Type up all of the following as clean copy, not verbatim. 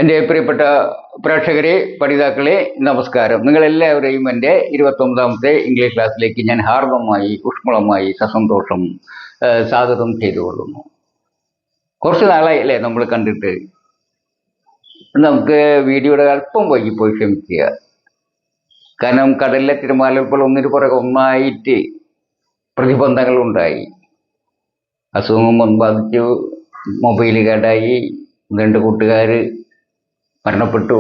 എൻ്റെ പ്രിയപ്പെട്ട പ്രേക്ഷകരെ, പഠിതാക്കളെ, നമസ്കാരം. നിങ്ങളെല്ലാവരെയും എൻ്റെ 29ാമത്തെ ഇംഗ്ലീഷ് ക്ലാസ്സിലേക്ക് ഞാൻ ഹാർദമായി, ഊഷ്മളമായി, സസന്തോഷം സ്വാഗതം ചെയ്തുകൊള്ളുന്നു. കുറച്ച് നാളായി അല്ലേ നമ്മൾ കണ്ടിട്ട്. നമുക്ക് വീഡിയോയുടെ അല്പം വൈകിപ്പോയി, ക്ഷമിക്കുക. കാരണം കടലിലെ തിരമാലകൾ ഒന്നിനു പുറകെ ഒന്നായിട്ട് പ്രതിബന്ധങ്ങളുണ്ടായി. അസുഖം ബാധിച്ചു, മൊബൈൽ കേടായി, 2 കൂട്ടുകാർ മരണപ്പെട്ടു.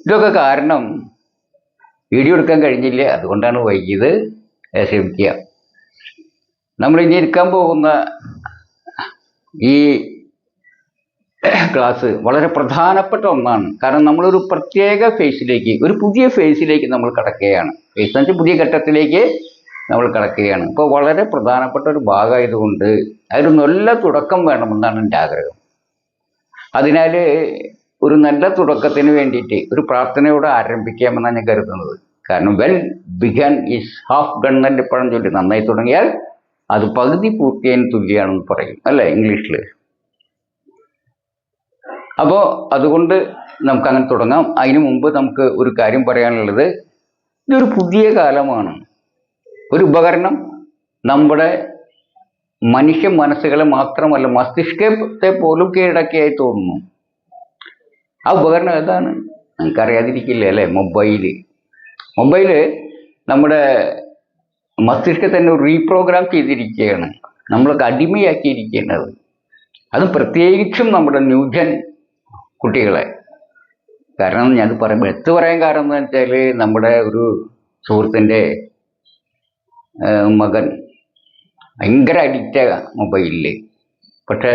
ഇതൊക്കെ കാരണം വീഡിയോ എടുക്കാൻ കഴിഞ്ഞില്ല, അതുകൊണ്ടാണ് വൈകിയത്. ക്ഷമിക്കുക. നമ്മൾ ഇനി എടുക്കാൻ പോകുന്ന ഈ ക്ലാസ് വളരെ പ്രധാനപ്പെട്ട ഒന്നാണ്. കാരണം നമ്മളൊരു പ്രത്യേക ഫേസിലേക്ക്, ഒരു പുതിയ ഫേസിലേക്ക് നമ്മൾ കടക്കുകയാണ്. ഫേസ് എന്ന് വെച്ചാൽ പുതിയ ഘട്ടത്തിലേക്ക് നമ്മൾ കടക്കുകയാണ്. ഇപ്പോൾ വളരെ പ്രധാനപ്പെട്ട ഒരു ഭാഗമായതുകൊണ്ട് അതിന് നല്ല തുടക്കം വേണമെന്നാണ് എൻ്റെ ആഗ്രഹം. അതിനാൽ ഒരു നല്ല തുടക്കത്തിന് വേണ്ടിയിട്ട് ഒരു പ്രാർത്ഥനയോടെ ആരംഭിക്കാമെന്നാണ് ഞാൻ കരുതുന്നത്. കാരണം well began is half done എന്ന് എപ്പോഴും ചൊല്ലി, നന്നായി തുടങ്ങിയാൽ അത് പകുതി പൂർത്തിയായതിന് തുല്യമാണെന്ന് പറയും അല്ലേ ഇംഗ്ലീഷിൽ. അപ്പോൾ അതുകൊണ്ട് നമുക്കങ്ങനെ തുടങ്ങാം. അതിനു മുമ്പ് നമുക്ക് ഒരു കാര്യം പറയാനുള്ളത്, ഇതൊരു പുതിയ കാലമാണ്. ഒരു ഉപകരണം നമ്മുടെ മനുഷ്യ മനസ്സുകളെ മാത്രമല്ല മസ്തിഷ്കത്തെ പോലും കീഴടക്കിയായി തോന്നുന്നു. ആ ഉപകരണം ഏതാണ്? നമുക്കറിയാതിരിക്കില്ല അല്ലേ? മൊബൈല് നമ്മുടെ മസ്തിഷ്കത്തെ തന്നെ റീപ്രോഗ്രാം ചെയ്തിരിക്കുകയാണ്, നമ്മളൊക്കെ അടിമയാക്കിയിരിക്കുന്നത്. അതും പ്രത്യേകിച്ചും നമ്മുടെ ന്യൂജൻ കുട്ടികളെ. കാരണം ഞാൻ പറയുമ്പോൾ എടുത്തു പറയാൻ കാരണം എന്ന് വെച്ചാൽ, നമ്മുടെ ഒരു സുഹൃത്തിൻ്റെ മകൻ ഭയങ്കര അഡിക്റ്റാണ് മൊബൈലിൽ. പക്ഷെ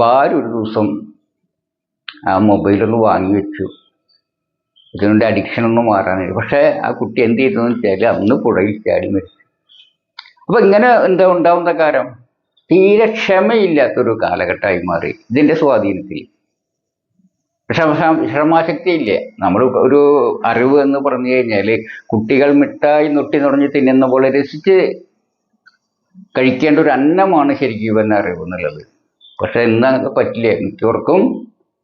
ഭാര്യ ഒരു ദിവസം ആ മൊബൈലൊന്ന് വാങ്ങി വെച്ചു. ഇതിനുണ്ട് അഡിക്ഷനൊന്നും മാറാനില്ല. പക്ഷേ ആ കുട്ടി എന്ത് ചെയ്തതെന്ന് വെച്ചാൽ അന്ന് പുഴയിൽ ചാടി മരിച്ചു. അപ്പം ഇങ്ങനെ എന്താ ഉണ്ടാവുന്ന കാര്യം, തീരെ ക്ഷമയില്ലാത്തൊരു കാലഘട്ടമായി മാറി ഇതിൻ്റെ സ്വാധീനത്തിൽ. ക്ഷമാശക്തി ഇല്ല. നമ്മൾ ഒരു അറിവ് എന്ന് പറഞ്ഞു കഴിഞ്ഞാൽ, കുട്ടികൾ മിഠായി നൊട്ടി നുറഞ്ഞ് തിന്നുന്ന പോലെ രസിച്ച് കഴിക്കേണ്ട ഒരു അന്നമാണ് ശരിക്കും ഇവൻ്റെ അറിവ് എന്നുള്ളത്. പക്ഷെ ഇന്നങ്ങനെ പറ്റില്ല. മിക്കവർക്കും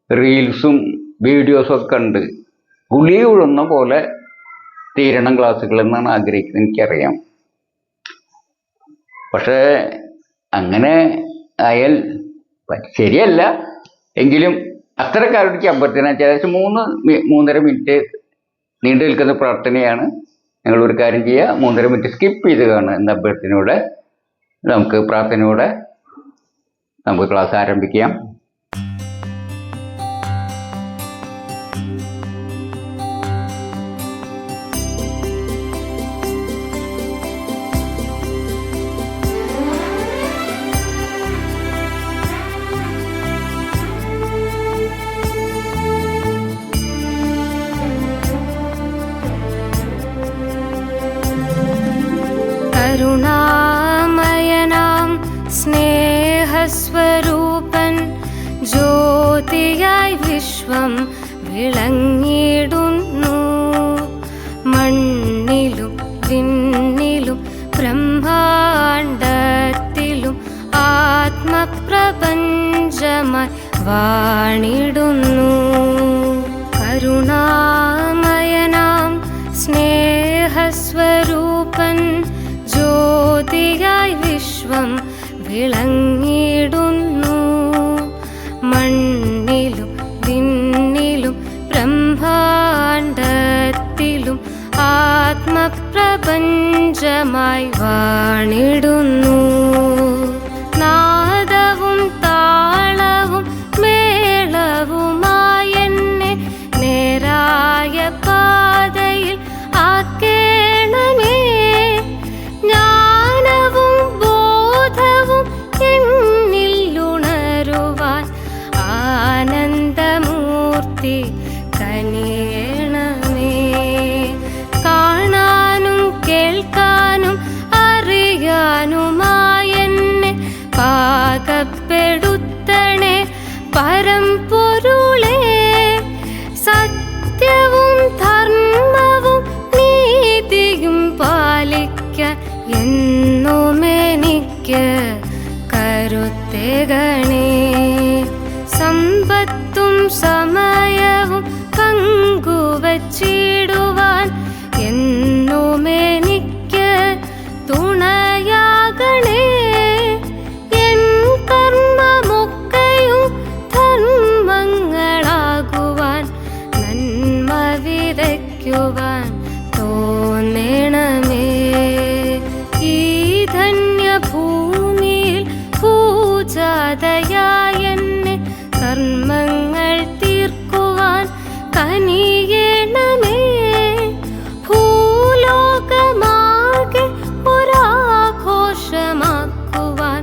റീൽസും വീഡിയോസും ഒക്കെ ഉണ്ട്. ഗുളി ഉഴുന്ന പോലെ തീരണം ക്ലാസ്സുകൾ എന്നാണ് ആഗ്രഹിക്കുന്നത്, എനിക്കറിയാം. പക്ഷേ അങ്ങനെ ആയാൽ ശരിയല്ല. എങ്കിലും അത്തരക്കാരുടെ അഭ്യർത്ഥന ഏകദേശം 3-3.5 മിനിറ്റ് നീണ്ടു നിൽക്കുന്ന പ്രാർത്ഥനയാണ്. ഞങ്ങളൊരു കാര്യം ചെയ്യുക, 3.5 മിനിറ്റ് സ്കിപ്പ് ചെയ്ത് കാണുക എന്ന അഭ്യർത്ഥനയോടെ നമുക്ക് പ്രാർത്ഥനയോടെ നമുക്ക് ക്ലാസ് ആരംഭിക്കാം. കരുണാമയനാം സ്നേഹസ്വരൂപൻ ജ്യോതിയായി വിശ്വം വിളങ്ങിടുന്നു. മണ്ണിലും വിണ്ണിലും ബ്രഹ്മാണ്ടത്തിലും ആത്മപ്രപഞ്ചമായി വാണിടുന്നു. കരുണാമയനാം സ്നേഹസ്വരൂപൻ ജ്യോതിയായി വിശ്വം വിളങ്ങിടുന്നു. മണ്ണിലും വിണ്ണിലും ബ്രഹ്മാണ്ടത്തിലും ആത്മപ്രപഞ്ചമായി വാണിടുന്നു. നാദവും താളവും മേളവുമായി എന്നെ നേരായ പാതയിൽ ആക്കേണമേ. ജ്ഞാനവും ബോധവും എന്നിൽ ഉണരുവാൻ ആനന്ദമൂർത്തി കനിയണമേ. കാണാനും കേൾക്കാനും അറിയാനുമായി എന്നെ പാകപ്പെടുത്തണേ പരമ്പൊരുളേ. സത്യവും ധർമ്മവും നീതിയും പാലിക്കാൻ എന്നുമെനിക്ക് കരുത്തേകണേ. സമ്പത്തും സമയ സ്തുതിക്കുവാൻ തോന്നണമേ. ഈ ധന്യഭൂമിയിൽ പൂജാതയായ എന്നെ കർമ്മങ്ങൾ തീർക്കുവാൻ കനിയണമേ. ഭൂലോകമാകെ ഒരാഘോഷമാക്കുവാൻ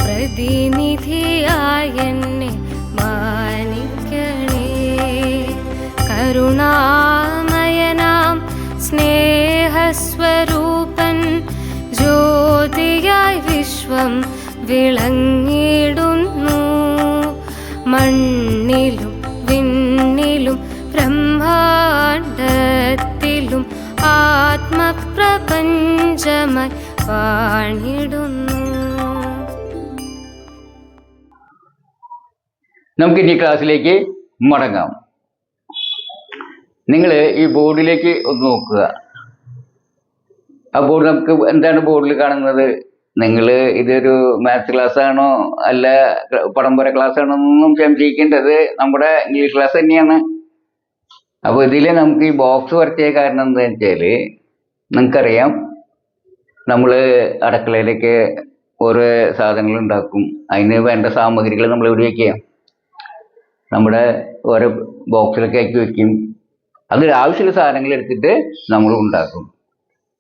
പ്രതിനിധിയായ എന്നെ മാനിക്കണേ. കരുണാമയനാം സ്നേഹസ്വരൂപൻ ജ്യോതിയായി വിശ്വം വിളങ്ങിടുന്നു. മണ്ണിലും വിണ്ണിലും ബ്രഹ്മാണ്ടത്തിലും ആത്മപ്രപഞ്ചമായി വാണിടുന്നു. നമുക്ക് ഇനി ക്ലാസ്സിലേക്ക് മടങ്ങാം. നിങ്ങൾ ഈ ബോർഡിലേക്ക് ഒന്ന് നോക്കുക. ആ ബോർഡ് നമുക്ക് എന്താണ് ബോർഡിൽ കാണുന്നത്? നിങ്ങൾ ഇതൊരു മാത്സ് ക്ലാസ് ആണോ അല്ല പടംപര ക്ലാസ് ആണോ എന്നൊന്നും സംശയിക്കേണ്ടത് നമ്മുടെ ഇംഗ്ലീഷ് ക്ലാസ് തന്നെയാണ്. അപ്പോൾ ഇതിൽ നമുക്ക് ഈ ബോക്സ് വരച്ച കാരണം എന്താണെന്ന് വെച്ചാൽ നിങ്ങൾക്കറിയാം, നമ്മൾ അടുക്കളയിലേക്ക് ഓരോ സാധനങ്ങൾ ഉണ്ടാക്കും. അതിന് വേണ്ട സാമഗ്രികൾ നമ്മൾ ഇവിടെ വയ്ക്കുക, നമ്മുടെ ഓരോ ബോക്സിലൊക്കെ ആക്കി വയ്ക്കും. അതിൽ ആവശ്യമുള്ള സാധനങ്ങൾ എടുത്തിട്ട് നമ്മൾ ഉണ്ടാക്കും.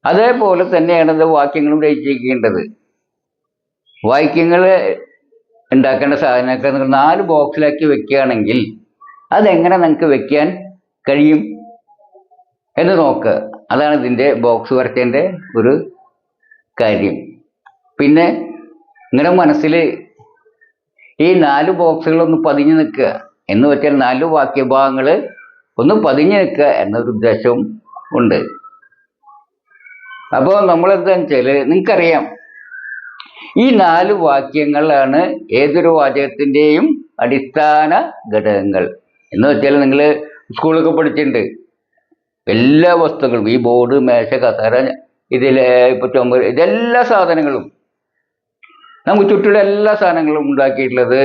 അതേപോലെ തന്നെയാണ് ഇത് വാക്യങ്ങളും രചിക്കേണ്ടത്. വാക്യങ്ങൾ ഉണ്ടാക്കേണ്ട സാധനമൊക്കെ നിങ്ങൾ 4 ബോക്സിലാക്കി വെക്കുകയാണെങ്കിൽ അതെങ്ങനെ നിങ്ങൾക്ക് വെക്കാൻ കഴിയും എന്ന് നോക്കുക. അതാണ് ഇതിൻ്റെ ബോക്സ് വരച്ചതിൻ്റെ ഒരു കാര്യം. പിന്നെ നിങ്ങളുടെ മനസ്സിൽ ഈ 4 ബോക്സുകളൊന്ന് പതിഞ്ഞു നിൽക്കുക എന്ന് വെച്ചാൽ 4 വാക്യഭാഗങ്ങൾ ഒന്ന് പതിഞ്ഞു നിൽക്കുക എന്നൊരു ഉദ്ദേശവും ഉണ്ട്. അപ്പോൾ നമ്മളെന്താണെന്ന് വെച്ചാൽ നിങ്ങൾക്കറിയാം, ഈ 4 വാക്യങ്ങളാണ് ഏതൊരു വാചകത്തിൻ്റെയും അടിസ്ഥാന ഘടകങ്ങൾ. എന്ന് വെച്ചാൽ നിങ്ങൾ സ്കൂളൊക്കെ പഠിച്ചിട്ടുണ്ട്. എല്ലാ വസ്തുക്കളും, ഈ ബോർഡ്, മേശ, കസേര, ഇതിലെ ഇപ്പോൾ ചുമര്, ഇതെല്ലാ സാധനങ്ങളും നമുക്ക് ചുറ്റുള്ള എല്ലാ സാധനങ്ങളും ഉണ്ടാക്കിയിട്ടുള്ളത്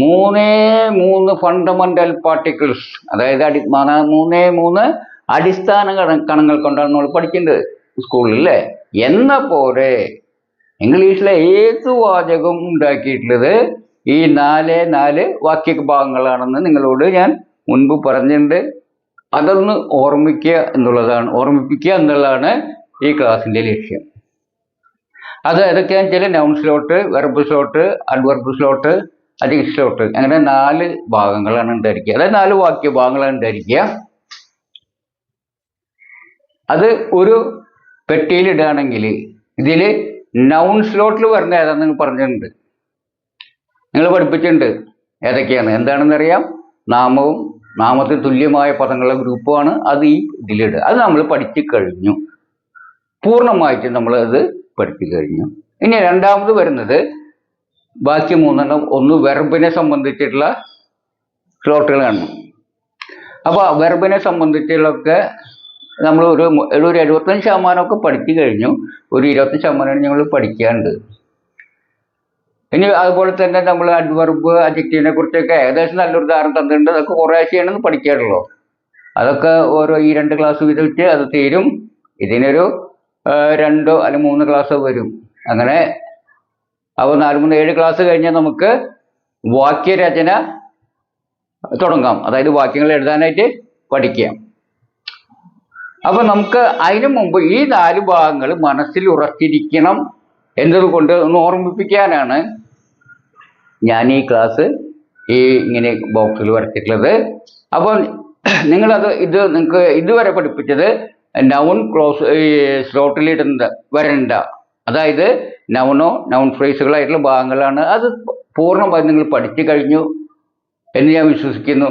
3 ഫണ്ടമെന്റൽ പാർട്ടിക്കിൾസ്, അതായത് 3 അടിസ്ഥാന കണങ്ങൾ കൊണ്ടാണ് നമ്മൾ പഠിക്കേണ്ടത് സ്കൂളിൽ അല്ലേ. എന്ന പോലെ ഇംഗ്ലീഷിലെ ഏത് വാചകവും ഉണ്ടാക്കിയിട്ടുള്ളത് ഈ 4 വാക്യഭാഗങ്ങളാണെന്ന് നിങ്ങളോട് ഞാൻ മുൻപ് പറഞ്ഞിട്ടുണ്ട്. അതൊന്ന് ഓർമ്മിപ്പിക്കുക എന്നുള്ളതാണ് ഈ ക്ലാസ്സിൻ്റെ ലക്ഷ്യം. അത് ഏതൊക്കെയാണെന്ന് വെച്ചാൽ noun slot, verb slot, adverb slot, adjective slot, അങ്ങനെ 4 ഭാഗങ്ങളാണ് ഉണ്ടായിരിക്കുക. അതായത് 4 വാക്യഭാഗങ്ങളാണ് ഉണ്ടായിരിക്കുക. അത് ഒരു പെട്ടിയിലിടുകയാണെങ്കിൽ ഇതിൽ നൗൺ സ്ലോട്ടിൽ വരുന്ന ഏതാണെന്ന് പറഞ്ഞിട്ടുണ്ട്, നിങ്ങൾ പഠിപ്പിച്ചിട്ടുണ്ട്. ഏതൊക്കെയാണ് എന്താണെന്നറിയാം. നാമവും നാമത്തിന് തുല്യമായ പദങ്ങളുടെ ഗ്രൂപ്പുമാണ് അത് ഈ ഇതിലിടുക. അത് നമ്മൾ പഠിച്ചു കഴിഞ്ഞു, പൂർണ്ണമായിട്ട് നമ്മളത് പഠിച്ചു കഴിഞ്ഞു. ഇനി രണ്ടാമത് വരുന്നത് ബാക്കി 3 ഒന്ന് വെർബിനെ സംബന്ധിച്ചിട്ടുള്ള സ്ലോട്ടുകളാണ്. അപ്പോൾ വെർബിനെ സംബന്ധിച്ചുള്ളൊക്കെ നമ്മൾ ഒരു 75% പഠിച്ചു കഴിഞ്ഞു. ഒരു 20% ഞങ്ങൾ പഠിക്കാനുണ്ട്. ഇനി അതുപോലെ തന്നെ നമ്മൾ അഡ്വർബ്, അഡ്ജക്റ്റീവിനെ കുറിച്ചൊക്കെ ഏകദേശം നല്ലൊരു ധാരണ തന്നിട്ടുണ്ട്. അതൊക്കെ കുറേശ്ശെയാണ് പഠിക്കാറുള്ളൂ. അതൊക്കെ ഓരോ ഈ 2 ക്ലാസ് വീതിച്ച് അത് തീരും. ഇതിനൊരു 2 അല്ലെങ്കിൽ 3 ക്ലാസ് വരും. അങ്ങനെ അപ്പോൾ 4, 3, 7 ക്ലാസ് കഴിഞ്ഞാൽ നമുക്ക് വാക്യരചന തുടങ്ങാം. അതായത് വാക്യങ്ങൾ എഴുതാനായിട്ട് പഠിക്കാം. അപ്പോൾ നമുക്ക് അതിനു മുമ്പ് ഈ 4 ഭാഗങ്ങൾ മനസ്സിൽ ഉറച്ചിരിക്കണം എന്നതുകൊണ്ട് ഒന്ന് ഓർമ്മിപ്പിക്കാനാണ് ഞാൻ ഈ ക്ലാസ് ഇങ്ങനെ ബോക്സിൽ വരച്ചിട്ടുള്ളത്. അപ്പോൾ നിങ്ങളത് നിങ്ങൾക്ക് ഇതുവരെ പഠിപ്പിച്ചത് നൗൺ സ്ലോട്ടിൽ വരണ്ട, അതായത് നൗണോ നൗൺ ഫ്രേസുകളായിട്ടുള്ള ഭാഗങ്ങളാണ്. അത് പൂർണ്ണമായി നിങ്ങൾ പഠിച്ചു കഴിഞ്ഞു എന്ന് ഞാൻ വിശ്വസിക്കുന്നു.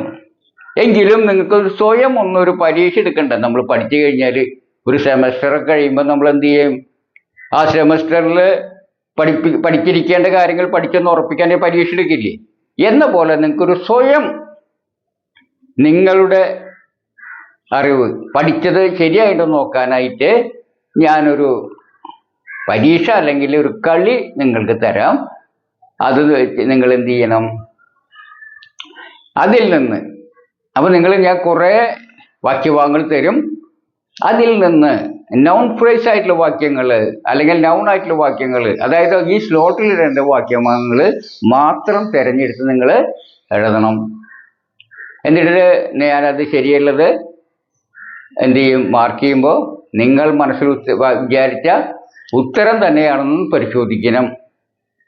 എങ്കിലും നിങ്ങൾക്ക് സ്വയം ഒന്നൊരു പരീക്ഷ എടുക്കണ്ട. നമ്മൾ പഠിച്ചു കഴിഞ്ഞാൽ ഒരു സെമസ്റ്ററൊക്കെ കഴിയുമ്പോൾ നമ്മൾ എന്ത് ചെയ്യും? ആ സെമസ്റ്ററിൽ പഠിച്ചിരിക്കേണ്ട കാര്യങ്ങൾ പഠിച്ചെന്ന് ഉറപ്പിക്കാൻ പരീക്ഷ എടുക്കില്ലേ? എന്ന പോലെ നിങ്ങൾക്കൊരു സ്വയം നിങ്ങളുടെ അറിവ് പഠിച്ചത് ശരിയായിട്ട് നോക്കാനായിട്ട് ഞാനൊരു പരീക്ഷ അല്ലെങ്കിൽ ഒരു കളി നിങ്ങൾക്ക് തരാം. അത് നിങ്ങൾ എന്ത് ചെയ്യണം? അതിൽ നിന്ന് അപ്പോൾ ഞാൻ കുറേ വാക്യഭാഗങ്ങൾ തരും. അതിൽ നിന്ന് നൗൺ ഫ്രേസ് ആയിട്ടുള്ള വാക്യങ്ങൾ അല്ലെങ്കിൽ നൗൺ ആയിട്ടുള്ള വാക്യങ്ങൾ, അതായത് ഈ സ്ലോട്ടിൽ രണ്ട് വാക്യങ്ങൾ മാത്രം തിരഞ്ഞെടുത്ത് നിങ്ങൾ എഴുതണം. എന്നിട്ട് ഞാനത് ശരിയുള്ളത് എന്ത് ചെയ്യും, മാർക്ക് ചെയ്യുമ്പോൾ നിങ്ങൾ മനസ്സിൽ വിചാരിച്ച ഉത്തരം തന്നെയാണെന്ന് പരിശോധിക്കണം.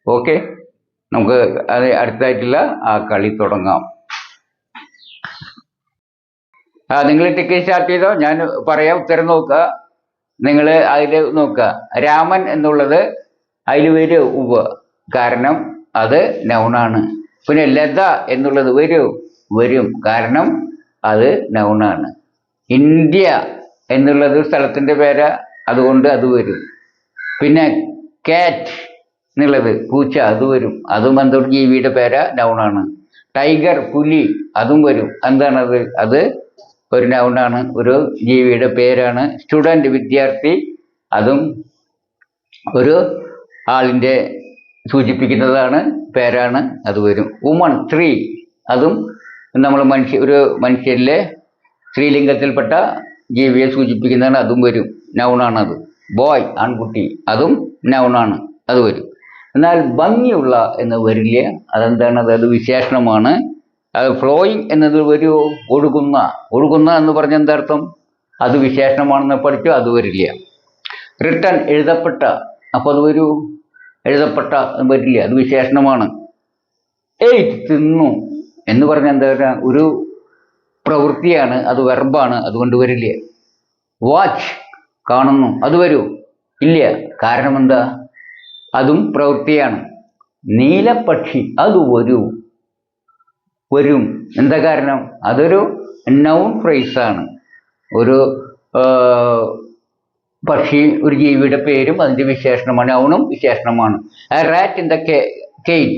ഓക്കെ, നമുക്ക് അത് അടുത്തായിട്ടുള്ള ആ കളി തുടങ്ങാം. നിങ്ങൾ ടിക്കറ്റ് സ്റ്റാർട്ട് ചെയ്തോ, ഞാൻ പറയാം, ഉത്തരം നോക്കുക. നിങ്ങൾ അതിൽ നോക്കുക, രാമൻ എന്നുള്ളത് അതിൽ വരും ഉവ്വ്, കാരണം അത് നൗണാണ്. പിന്നെ ലത എന്നുള്ളത് വരും, കാരണം അത് നൗണാണ്. ഇന്ത്യ എന്നുള്ളത് സ്ഥലത്തിൻ്റെ പേര്, അതുകൊണ്ട് അത് വരും. പിന്നെ കാറ്റ് എന്നുള്ളത് പൂച്ച, അത് വരും, അതും എന്തൊരു ജീവിയുടെ പേര്, നൗണാണ്. ടൈഗർ പുലി, അതും വരും, എന്താണത്, അത് ഒരു നൗണാണ്, ഒരു ജീവിയുടെ പേരാണ്. സ്റ്റുഡൻറ് വിദ്യാർത്ഥി, അതും ഒരു ആളിൻ്റെ സൂചിപ്പിക്കുന്നതാണ്, പേരാണ്, അത് വരും. വുമൺ സ്ത്രീ, അതും നമ്മൾ ഒരു മനുഷ്യരിലെ സ്ത്രീലിംഗത്തിൽപ്പെട്ട ജീവിയെ സൂചിപ്പിക്കുന്നതാണ്, അതും വരും, നൗണാണ് അത്. ബോയ് ആൺകുട്ടി, അതും നൗണാണ്, അത് വരും. എന്നാൽ ഭംഗിയുള്ള എന്ന് വരില്ല, അതെന്താണ്, അത് വിശേഷണമാണ്. അത് ഫ്ലോയിങ് എന്നത് ഒഴുകുന്ന എന്ന് പറഞ്ഞ എന്താർത്ഥം, അത് വിശേഷണമാണെന്ന് പഠിച്ചു, അത് വരില്ല. റിട്ടൺ എഴുതപ്പെട്ട, അപ്പോൾ അത് എഴുതപ്പെട്ട വരില്ല, അത് വിശേഷണമാണ്. എയ്റ്റ് തിന്നു എന്ന് പറഞ്ഞ എന്താ, ഒരു പ്രവൃത്തിയാണ്, അത് വെർബാണ്, അതുകൊണ്ട് വരില്ല. വാച്ച് കാണുന്നു, അത് ഇല്ല, കാരണം എന്താ, അതും പ്രവൃത്തിയാണ്. നീലപ്പക്ഷി, അത് വരും, എന്താ കാരണം, അതൊരു നൗൺ ഫ്രേസാണ്. ഒരു പക്ഷി, ഒരു ജീവിയുടെ പേരും അതിൻ്റെ വിശേഷണമാണ്, നൗണും വിശേഷണമാണ്. റാറ്റ് ഇൻ ദ കേജ്,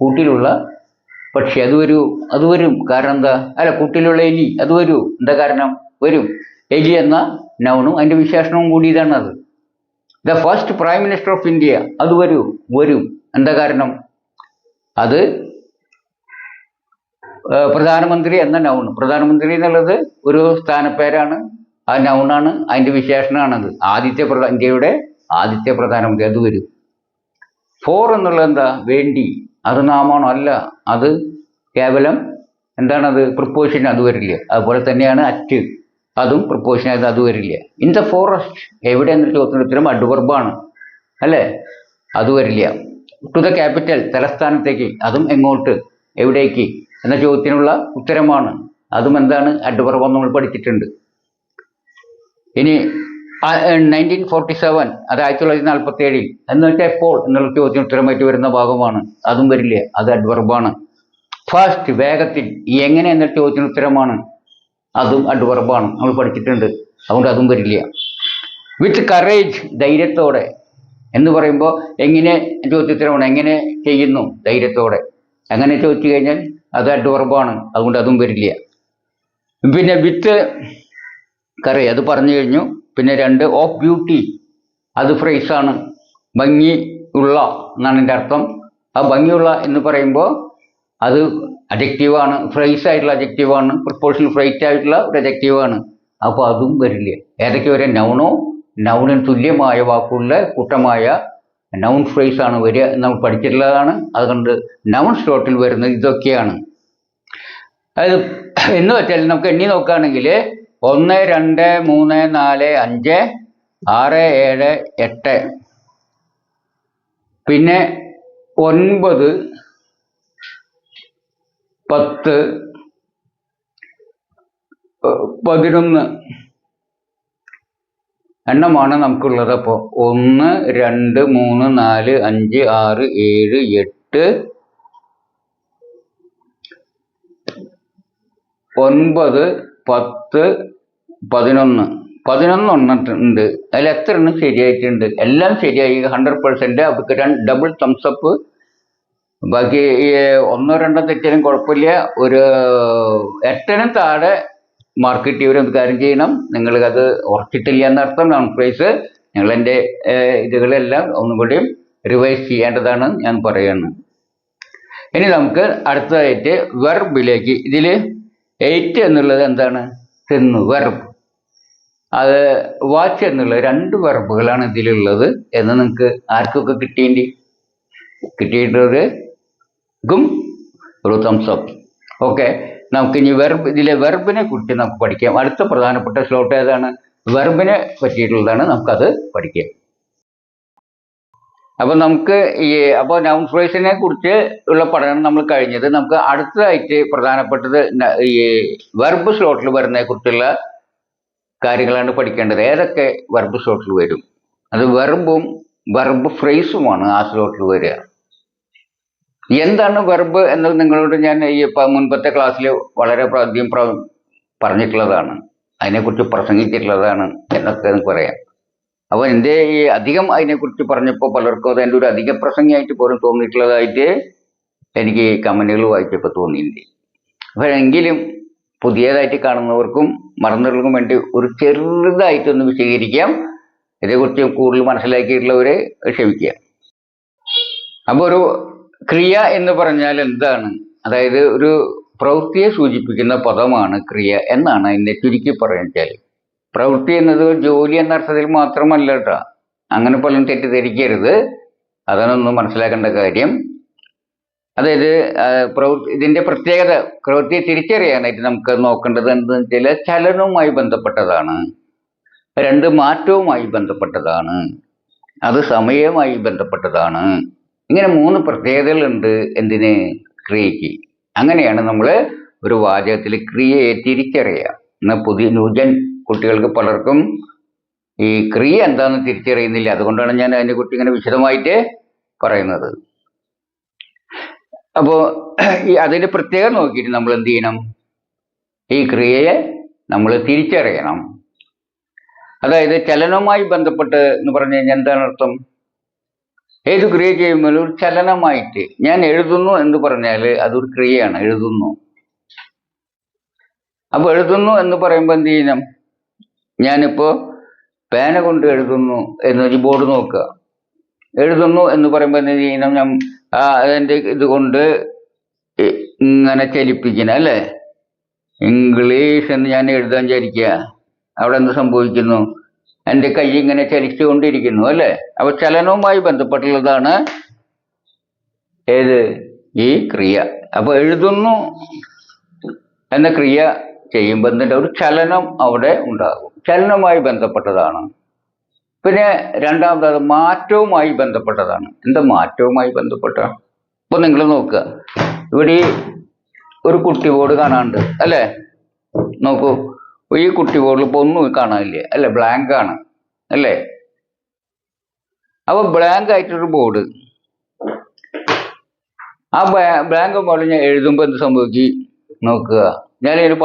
കൂട്ടിലുള്ള പക്ഷി, അത് വരും, കാരണം എന്താ, അല്ല കൂട്ടിലുള്ള എലി, അത് എന്താ കാരണം, എലി എന്ന നൗണും അതിൻ്റെ വിശേഷണവും കൂടിയതാണ് അത്. The first prime minister of India, അത് വരും, എന്താ കാരണം, അത് പ്രധാനമന്ത്രി എന്ന നൗൺ, പ്രധാനമന്ത്രി എന്നുള്ളത് ഒരു സ്ഥാനപ്പേരാണ്, ആ നൗണാണ്, അതിൻ്റെ വിശേഷണമാണത്. ഇന്ത്യയുടെ ആദ്യത്തെ പ്രധാനമന്ത്രി, അത് വരും. ഫോർ എന്നുള്ളത് എന്താ, വേണ്ടി, അത് നാമാണോ, അല്ല, അത് കേവലം എന്താണത്, പ്രിപ്പോസിഷൻ, അത് വരില്ല. അതുപോലെ തന്നെയാണ് അറ്റ്, അതും പ്രിപ്പോസിഷൻ ആയത്, അത് വരില്ല. ഇൻ ദ ഫോറസ്റ്റ്, എവിടെ എന്ന ചോദ്യത്തിന് ഉത്തരം അഡ്വർബാണ്, അല്ലേ, അത് വരില്ല. ടു ദ ക്യാപിറ്റൽ, തലസ്ഥാനത്തേക്ക്, അതും എങ്ങോട്ട്, എവിടേക്ക് എന്ന ചോദ്യത്തിനുള്ള ഉത്തരമാണ്, അതും എന്താണ്, അഡ്വർബ്, നമ്മൾ പഠിച്ചിട്ടുണ്ട്. ഇനി 1947, അത് 1947 എന്ന് വെച്ചാൽ എപ്പോൾ എന്നുള്ള ചോദ്യം ഉത്തരമായിട്ട് വരുന്ന ഭാഗമാണ്, അതും വരില്ല, അത് അഡ്വർബാണ്. ഫാസ്റ്റ്, വേഗത്തിൽ, എങ്ങനെ എന്ന ചോദ്യത്തിന് ഉത്തരമാണ്, അതും അഡ്വർബാണ്, നമ്മൾ പഠിച്ചിട്ടുണ്ട്, അതുകൊണ്ട് അതും വരില്ല. വിത്ത് കറേജ്, ധൈര്യത്തോടെ എന്ന് പറയുമ്പോൾ എങ്ങനെ ചോദ്യോത്തരമാണ്, എങ്ങനെ ചെയ്യുന്നു, ധൈര്യത്തോടെ, അങ്ങനെ ചോദിച്ചു കഴിഞ്ഞാൽ അത് അഡ്വർബാണ്, അതുകൊണ്ട് അതും വരില്ല. പിന്നെ വിത്ത് കറേജ്, അത് പറഞ്ഞു കഴിഞ്ഞു. പിന്നെ 2 ഓഫ് ബ്യൂട്ടി, അത് ഫ്രേസാണ്, ഭംഗി ഉള്ള എന്നാണ് എൻ്റെ അർത്ഥം. ആ ഭംഗിയുള്ള എന്ന് പറയുമ്പോൾ അത് അഡ്ജക്റ്റീവാണ്, ഫ്രേസ് ആയിട്ടുള്ള അഡ്ജക്റ്റീവാണ്, പ്രപ്പോർഷണൽ ഫ്രേറ്റ് ആയിട്ടുള്ള ഒരു അഡ്ജക്റ്റീവാണ്, അപ്പോൾ അതും വരില്ല. ഏതൊക്കെ വരെ, നൗണിന് തുല്യമായ വാക്കുകളുടെ കൂട്ടമായ നൗൺ ഫ്രേസ് ആണ് വരിക, നമ്മൾ പഠിച്ചിട്ടുള്ളതാണ്. അതുകൊണ്ട് നൗൺ സ്ലോട്ടിൽ വരുന്നത് ഇതൊക്കെയാണ്. അത് എന്ന് വെച്ചാൽ നമുക്ക് എണ്ണി നോക്കുകയാണെങ്കിൽ 1 2 3 4 5 6 7 8, പിന്നെ 9 10 11 എണ്ണമാണ് നമുക്കുള്ളത്. അപ്പോൾ 1 2 3 4 5 6 7 8 9 10 11 ഉണ്ട്. അതിൽ എത്ര എണ്ണം ശരിയായിട്ടുണ്ട്, എല്ലാം ശരിയായി, 100%. അവർക്ക് ഡബിൾ തംസപ്പ്. ബാക്കി 1 2 തെറ്റാലും കുഴപ്പമില്ല. ഒരു 8 താഴെ മാർക്ക് കിട്ടിയവരൊന്ന് കാര്യം ചെയ്യണം, നിങ്ങൾക്കത് ഉറച്ചിട്ടില്ല എന്നർത്ഥം, നൗൺ ഫ്രേസ്. നിങ്ങൾ എൻ്റെ ഇതുകളെല്ലാം ഒന്നും കൂടിയും റിവൈസ് ചെയ്യേണ്ടതാണ് ഞാൻ പറയുന്നത്. ഇനി നമുക്ക് അടുത്തതായിട്ട് വെർബിലേക്ക്. ഇതിൽ 8 എന്നുള്ളത് എന്താണ്, തിന്നു, വെർബ്. അത് വാച്ച് എന്നുള്ള 2 വെർബുകളാണ് ഇതിലുള്ളത് എന്ന് നിങ്ങൾക്ക് ആർക്കൊക്കെ കിട്ടിയിട്ടുള്ളത് ഗും ഒരു തംസ് അപ്പ്. ഓക്കെ, നമുക്ക് ഇനി ഇതിലെ വെർബിനെ കുറിച്ച് നമുക്ക് പഠിക്കാം. അടുത്ത പ്രധാനപ്പെട്ട സ്ലോട്ട് ഏതാണ്? വെർബിനെ പറ്റിയിട്ടുള്ളതാണ്, നമുക്കത് പഠിക്കാം. അപ്പൊ നമുക്ക് അപ്പോൾ നൗൺ ഫ്രേസിനെ കുറിച്ച് ഉള്ള പഠനം നമ്മൾ കഴിഞ്ഞത്. നമുക്ക് അടുത്തതായിട്ട് പ്രധാനപ്പെട്ടത് ഈ വെർബ് സ്ലോട്ടിൽ വരുന്നതിനെ കുറിച്ചുള്ള കാര്യങ്ങളാണ് പഠിക്കേണ്ടത്. ഏതൊക്കെ വെർബ് സ്ലോട്ടിൽ വരും? അത് വെർബും വെർബ് ഫ്രേസുമാണ് ആ സ്ലോട്ടിൽ വരിക. എന്താണ് വെർബ് എന്ന് നിങ്ങളോട് ഞാൻ ഈ മുൻപത്തെ ക്ലാസ്സിൽ വളരെ അധികം പറഞ്ഞിട്ടുള്ളതാണ്, അതിനെക്കുറിച്ച് പ്രസംഗിച്ചിട്ടുള്ളതാണ് എന്നൊക്കെ എനിക്ക് പറയാം. അപ്പോൾ എൻ്റെ ഈ അധികം അതിനെക്കുറിച്ച് പറഞ്ഞപ്പോൾ പലർക്കും അത് എൻ്റെ ഒരു അധിക പ്രസംഗമായിട്ട് പോലും തോന്നിയിട്ടുള്ളതായിട്ട് എനിക്ക് കമൻറ്റുകൾ വായിച്ചപ്പോൾ തോന്നിയിട്ടുണ്ട്. അപ്പോൾ എങ്കിലും പുതിയതായിട്ട് കാണുന്നവർക്കും മറന്നവർക്കും വേണ്ടി ഒരു ചെറുതായിട്ടൊന്ന് വിശദീകരിക്കാം. ഇതേക്കുറിച്ച് കൂടുതൽ മനസ്സിലാക്കിയിട്ടുള്ളവരെ ക്ഷമിക്കുക. അപ്പോൾ ഒരു ക്രിയ എന്ന് പറഞ്ഞാൽ എന്താണ്? അതായത് ഒരു പ്രവൃത്തിയെ സൂചിപ്പിക്കുന്ന പദമാണ് ക്രിയ എന്നാണ് അതിനെ ചുരുക്കി പറഞ്ഞാൽ. പ്രവൃത്തി എന്നത് ജോലി എന്ന അർത്ഥത്തിൽ മാത്രമല്ല കേട്ടോ, അങ്ങനെ പലരും തെറ്റിദ്ധരിക്കരുത്. അതാണൊന്ന് മനസ്സിലാക്കേണ്ട കാര്യം. അതായത് ഇതിന്റെ പ്രത്യേകത, പ്രവൃത്തിയെ തിരിച്ചറിയാനായിട്ട് നമുക്ക് നോക്കേണ്ടത് എന്താണെന്ന് വെച്ചാൽ ചലനവുമായി ബന്ധപ്പെട്ടതാണ്, 2 മാറ്റവുമായി ബന്ധപ്പെട്ടതാണ്, അത് സമയവുമായി ബന്ധപ്പെട്ടതാണ്. ഇങ്ങനെ 3 പ്രത്യേകതകളുണ്ട് എന്തിന്? ക്രിയയ്ക്ക്. അങ്ങനെയാണ് നമ്മൾ ഒരു വാചകത്തിൽ ക്രിയയെ തിരിച്ചറിയുക. എന്നാൽ ന്യൂജൻ കുട്ടികൾക്ക് പലർക്കും ഈ ക്രിയ എന്താണെന്ന് തിരിച്ചറിയുന്നില്ല. അതുകൊണ്ടാണ് ഞാൻ അതിനെക്കുറിച്ച് ഇങ്ങനെ വിശദമായിട്ട് പറയുന്നത്. അപ്പോൾ അതിൻ്റെ പ്രത്യേകം നോക്കിയിട്ട് നമ്മൾ എന്ത് ചെയ്യണം? ഈ ക്രിയയെ നമ്മൾ തിരിച്ചറിയണം. അതായത് ചലനവുമായി ബന്ധപ്പെട്ട് എന്ന് പറഞ്ഞു കഴിഞ്ഞാൽ എന്താണ് അർത്ഥം? ഏത് ക്രിയ ചെയ്യുമ്പോഴും ഒരു ചലനമായിട്ട്, ഞാൻ എഴുതുന്നു എന്ന് പറഞ്ഞാൽ അതൊരു ക്രിയയാണ്, എഴുതുന്നു. അപ്പോൾ എഴുതുന്നു എന്ന് പറയുമ്പോൾ എന്ത് ചെയ്യണം? ഞാനിപ്പോൾ പേന കൊണ്ട് എഴുതുന്നു എന്ന് വെച്ച് ബോർഡ് നോക്കുക. എഴുതുന്നു എന്ന് പറയുമ്പോൾ എന്ത് ചെയ്യണം? ഞാൻ അതിൻ്റെ ഇതുകൊണ്ട് ഇങ്ങനെ ചലിപ്പിക്കണം അല്ലേ? ഇംഗ്ലീഷ് എന്ന് ഞാൻ എഴുതാൻ വിചാരിക്കുക. അവിടെ എന്ത് സംഭവിക്കുന്നു? എൻ്റെ കൈ ഇങ്ങനെ ചലിച്ചുകൊണ്ടിരിക്കുന്നു അല്ലേ? അപ്പോൾ ചലനവുമായി ബന്ധപ്പെട്ടുള്ളതാണ് ഏത്? ഈ ക്രിയ. അപ്പോൾ എഴുതുന്നു എന്ന ക്രിയ ചെയ്യുമ്പോൾ എന്തിൻ്റെ ഒരു ചലനം അവിടെ ഉണ്ടാകും, ചലനവുമായി ബന്ധപ്പെട്ടതാണ്. പിന്നെ രണ്ടാമത് മാറ്റവുമായി ബന്ധപ്പെട്ടതാണ്. എന്താ മാറ്റവുമായി ബന്ധപ്പെട്ട? ഇപ്പൊ നിങ്ങൾ നോക്കുക, ഇവിടെ ഒരു കുട്ടി ബോർഡ് കാണാനുണ്ട് അല്ലേ? നോക്കൂ, ഈ കുട്ടി ബോർഡിൽ ഇപ്പോൾ ഒന്നും കാണാനില്ല അല്ലേ? ബ്ലാങ്ക് ആണ് അല്ലേ? അപ്പൊ ബ്ലാങ്ക് ആയിട്ടൊരു ബോർഡ്, ആ ബ്ലാങ്ക് ബോർഡ് ഞാൻ എഴുതുമ്പോൾ എന്ത് സംഭവിക്കും? നോക്കുക, ഞാനൊരു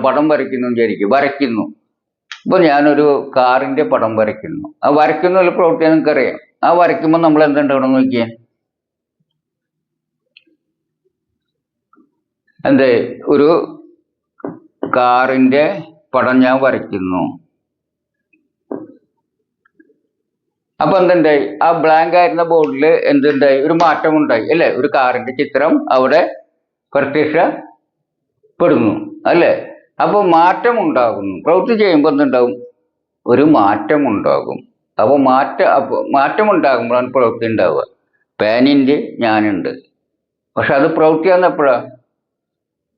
പടം വരയ്ക്കുന്നു വിചാരിക്കും, വരയ്ക്കുന്നു. ഇപ്പൊ ഞാനൊരു കാറിന്റെ പടം വരയ്ക്കുന്നു. ആ വരയ്ക്കുന്ന ഒരു പ്രവൃത്തി നിങ്ങൾക്കറിയാം. ആ വരയ്ക്കുമ്പോൾ നമ്മൾ എന്തുണ്ടാവണം നോക്കിയേ? എന്തേ, ഒരു കാറിന്റെ പടം ഞാൻ വരയ്ക്കുന്നു. അപ്പൊ എന്തുണ്ടായി? ആ ബ്ലാങ്ക് ആയിരുന്ന ബോർഡിൽ എന്തുണ്ടായി? ഒരു മാറ്റം ഉണ്ടായി അല്ലേ? ഒരു കാറിന്റെ ചിത്രം അവിടെ പ്രത്യക്ഷപ്പെടുന്നു അല്ലേ? അപ്പോൾ മാറ്റം ഉണ്ടാകുന്നു. പ്രവൃത്തി ചെയ്യുമ്പോൾ എന്തുണ്ടാവും? ഒരു മാറ്റം ഉണ്ടാകും. അപ്പോൾ മാറ്റം ഉണ്ടാകുമ്പോഴാണ് പ്രവൃത്തി ഉണ്ടാവുക. പേനിൻ്റെ ഞാനുണ്ട്, പക്ഷെ അത് പ്രവൃത്തിയാന്ന് എപ്പോഴാണ്?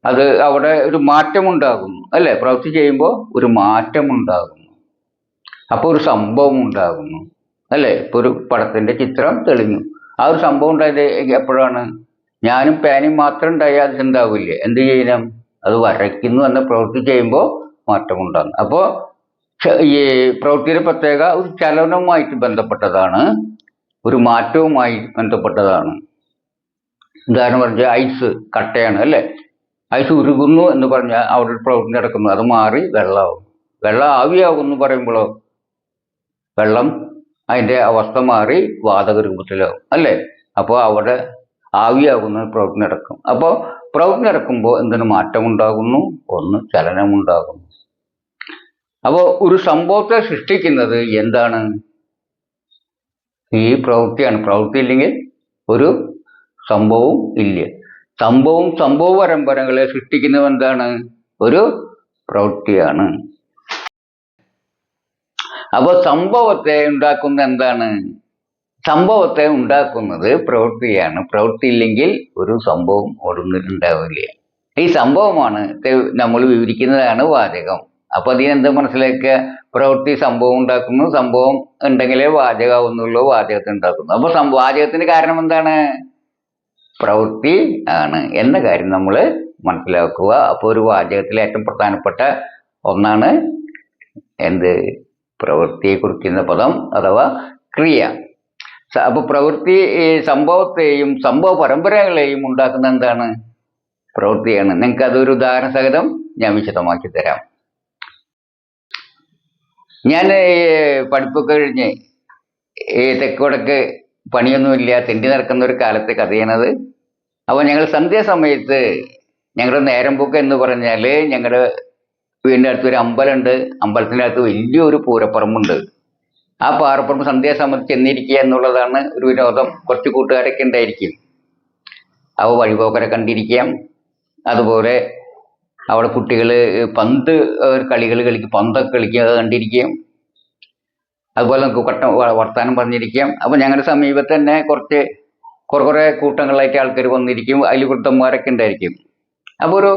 അത് അവിടെ ഒരു മാറ്റം ഉണ്ടാകുന്നു അല്ലേ? പ്രവൃത്തി ചെയ്യുമ്പോൾ ഒരു മാറ്റം ഉണ്ടാകുന്നു, അപ്പോൾ ഒരു സംഭവം ഉണ്ടാകുന്നു അല്ലേ? ഇപ്പോൾ ഒരു പടത്തിൻ്റെ ചിത്രം തെളിഞ്ഞു. ആ ഒരു സംഭവം ഉണ്ടായത് എപ്പോഴാണ്? ഞാനും പേനയും മാത്രം ഉണ്ടായാൽ അത് ഉണ്ടാവില്ലേ? എന്ത് ചെയ്യണം? അത് വരയ്ക്കുന്നു എന്ന പ്രവൃത്തി ചെയ്യുമ്പോൾ മാറ്റമുണ്ടാകും. അപ്പോൾ ഈ പ്രവൃത്തിയുടെ പ്രത്യേക ഒരു ചലനവുമായിട്ട് ബന്ധപ്പെട്ടതാണ്, ഒരു മാറ്റവുമായി ബന്ധപ്പെട്ടതാണ്. ഉദാഹരണം പറഞ്ഞാൽ ഐസ് കട്ടയാണ് അല്ലേ? ഐസ് ഉരുകുന്നു എന്ന് പറഞ്ഞാൽ അവിടെ ഒരു പ്രവൃത്തി നടക്കുന്നു, അത് മാറി വെള്ളമാവും. വെള്ളം ആവിയാകുമെന്ന് പറയുമ്പോഴോ വെള്ളം അതിൻ്റെ അവസ്ഥ മാറി വാതക രൂപത്തിലാവും അല്ലേ? അപ്പോൾ അവിടെ ആവിയാകുന്ന പ്രവൃത്തി നടക്കും. അപ്പോൾ പ്രവൃത്തി നടക്കുമ്പോൾ എന്തിനു മാറ്റമുണ്ടാകുന്നു? ഒന്ന് ചലനമുണ്ടാകുന്നു. അപ്പോൾ ഒരു സംഭവത്തെ സൃഷ്ടിക്കുന്നത് എന്താണ്? ഈ പ്രവൃത്തിയാണ്. പ്രവൃത്തി ഇല്ലെങ്കിൽ ഒരു സംഭവവും ഇല്ല. സംഭവ പരമ്പരകളെ സൃഷ്ടിക്കുന്നത് എന്താണ്? ഒരു പ്രവൃത്തിയാണ്. അപ്പോൾ സംഭവത്തെ ഉണ്ടാക്കുന്ന എന്താണ്? സംഭവത്തെ ഉണ്ടാക്കുന്നത് പ്രവൃത്തിയാണ്. പ്രവൃത്തി ഇല്ലെങ്കിൽ ഒരു സംഭവം ഒടുങ്ങിട്ടുണ്ടാവില്ല. ഈ സംഭവമാണ് നമ്മൾ വിവരിക്കുന്നതാണ് വാചകം. അപ്പൊ അതിനെന്താ മനസ്സിലാക്കുക? പ്രവൃത്തി സംഭവം ഉണ്ടാക്കുന്നു, സംഭവം ഉണ്ടെങ്കിലേ വാചകമാവുന്നുള്ളൂ, വാചകത്തെ ഉണ്ടാക്കുന്നു. അപ്പൊ വാചകത്തിന് കാരണം എന്താണ്? പ്രവൃത്തി ആണ് എന്ന കാര്യം നമ്മൾ മനസ്സിലാക്കുക. അപ്പോൾ ഒരു വാചകത്തിലെ ഏറ്റവും പ്രധാനപ്പെട്ട ഒന്നാണ് എന്ത്? പ്രവൃത്തിയെ കുറിക്കുന്ന പദം അഥവാ ക്രിയ. അപ്പൊ പ്രവൃത്തി സംഭവത്തെയും സംഭവ പരമ്പരകളെയും ഉണ്ടാക്കുന്ന എന്താണ്? പ്രവൃത്തിയാണ്. നിങ്ങൾക്ക് അതൊരു ഉദാഹരണ സഹിതം ഞാൻ വിശദമാക്കി തരാം. ഞാൻ പഠിപ്പൊക്കെ കഴിഞ്ഞ് തെക്കോടൊക്കെ പണിയൊന്നുമില്ല തെണ്ടി നടക്കുന്ന ഒരു കാലത്തെ കഥയാണത്. അപ്പോൾ ഞങ്ങൾ സന്ധ്യാസമയത്ത് ഞങ്ങളുടെ നേരം പോക്ക് എന്ന് പറഞ്ഞാൽ ഞങ്ങളുടെ വീടിൻ്റെ അടുത്തൊരു അമ്പലമുണ്ട്. അമ്പലത്തിൻ്റെ അടുത്ത് വലിയൊരു പൂരപ്പറമ്പുണ്ട്. ആ പാറപ്പുറം സന്ധ്യാസമയത്ത് ചെന്നിരിക്കുക എന്നുള്ളതാണ് ഒരു വിനോദം. കുറച്ച് കൂട്ടുകാരൊക്കെ ഉണ്ടായിരിക്കും. അപ്പോൾ വഴിപോക്കരെ കണ്ടിരിക്കാം. അതുപോലെ അവിടെ കുട്ടികൾ പന്ത് കളികൾ കളിക്കും, പന്തൊക്കെ കളിക്കുക കണ്ടിരിക്കാം. അതുപോലെ നമുക്ക് വർത്താനം പറഞ്ഞിരിക്കാം. അപ്പോൾ ഞങ്ങളുടെ സമീപത്ത് തന്നെ കുറെ കൂട്ടങ്ങളായിട്ട് ആൾക്കാർ വന്നിരിക്കും. അതിൽ വൃദ്ധന്മാരൊക്കെ ഉണ്ടായിരിക്കും. അപ്പോൾ ഒരു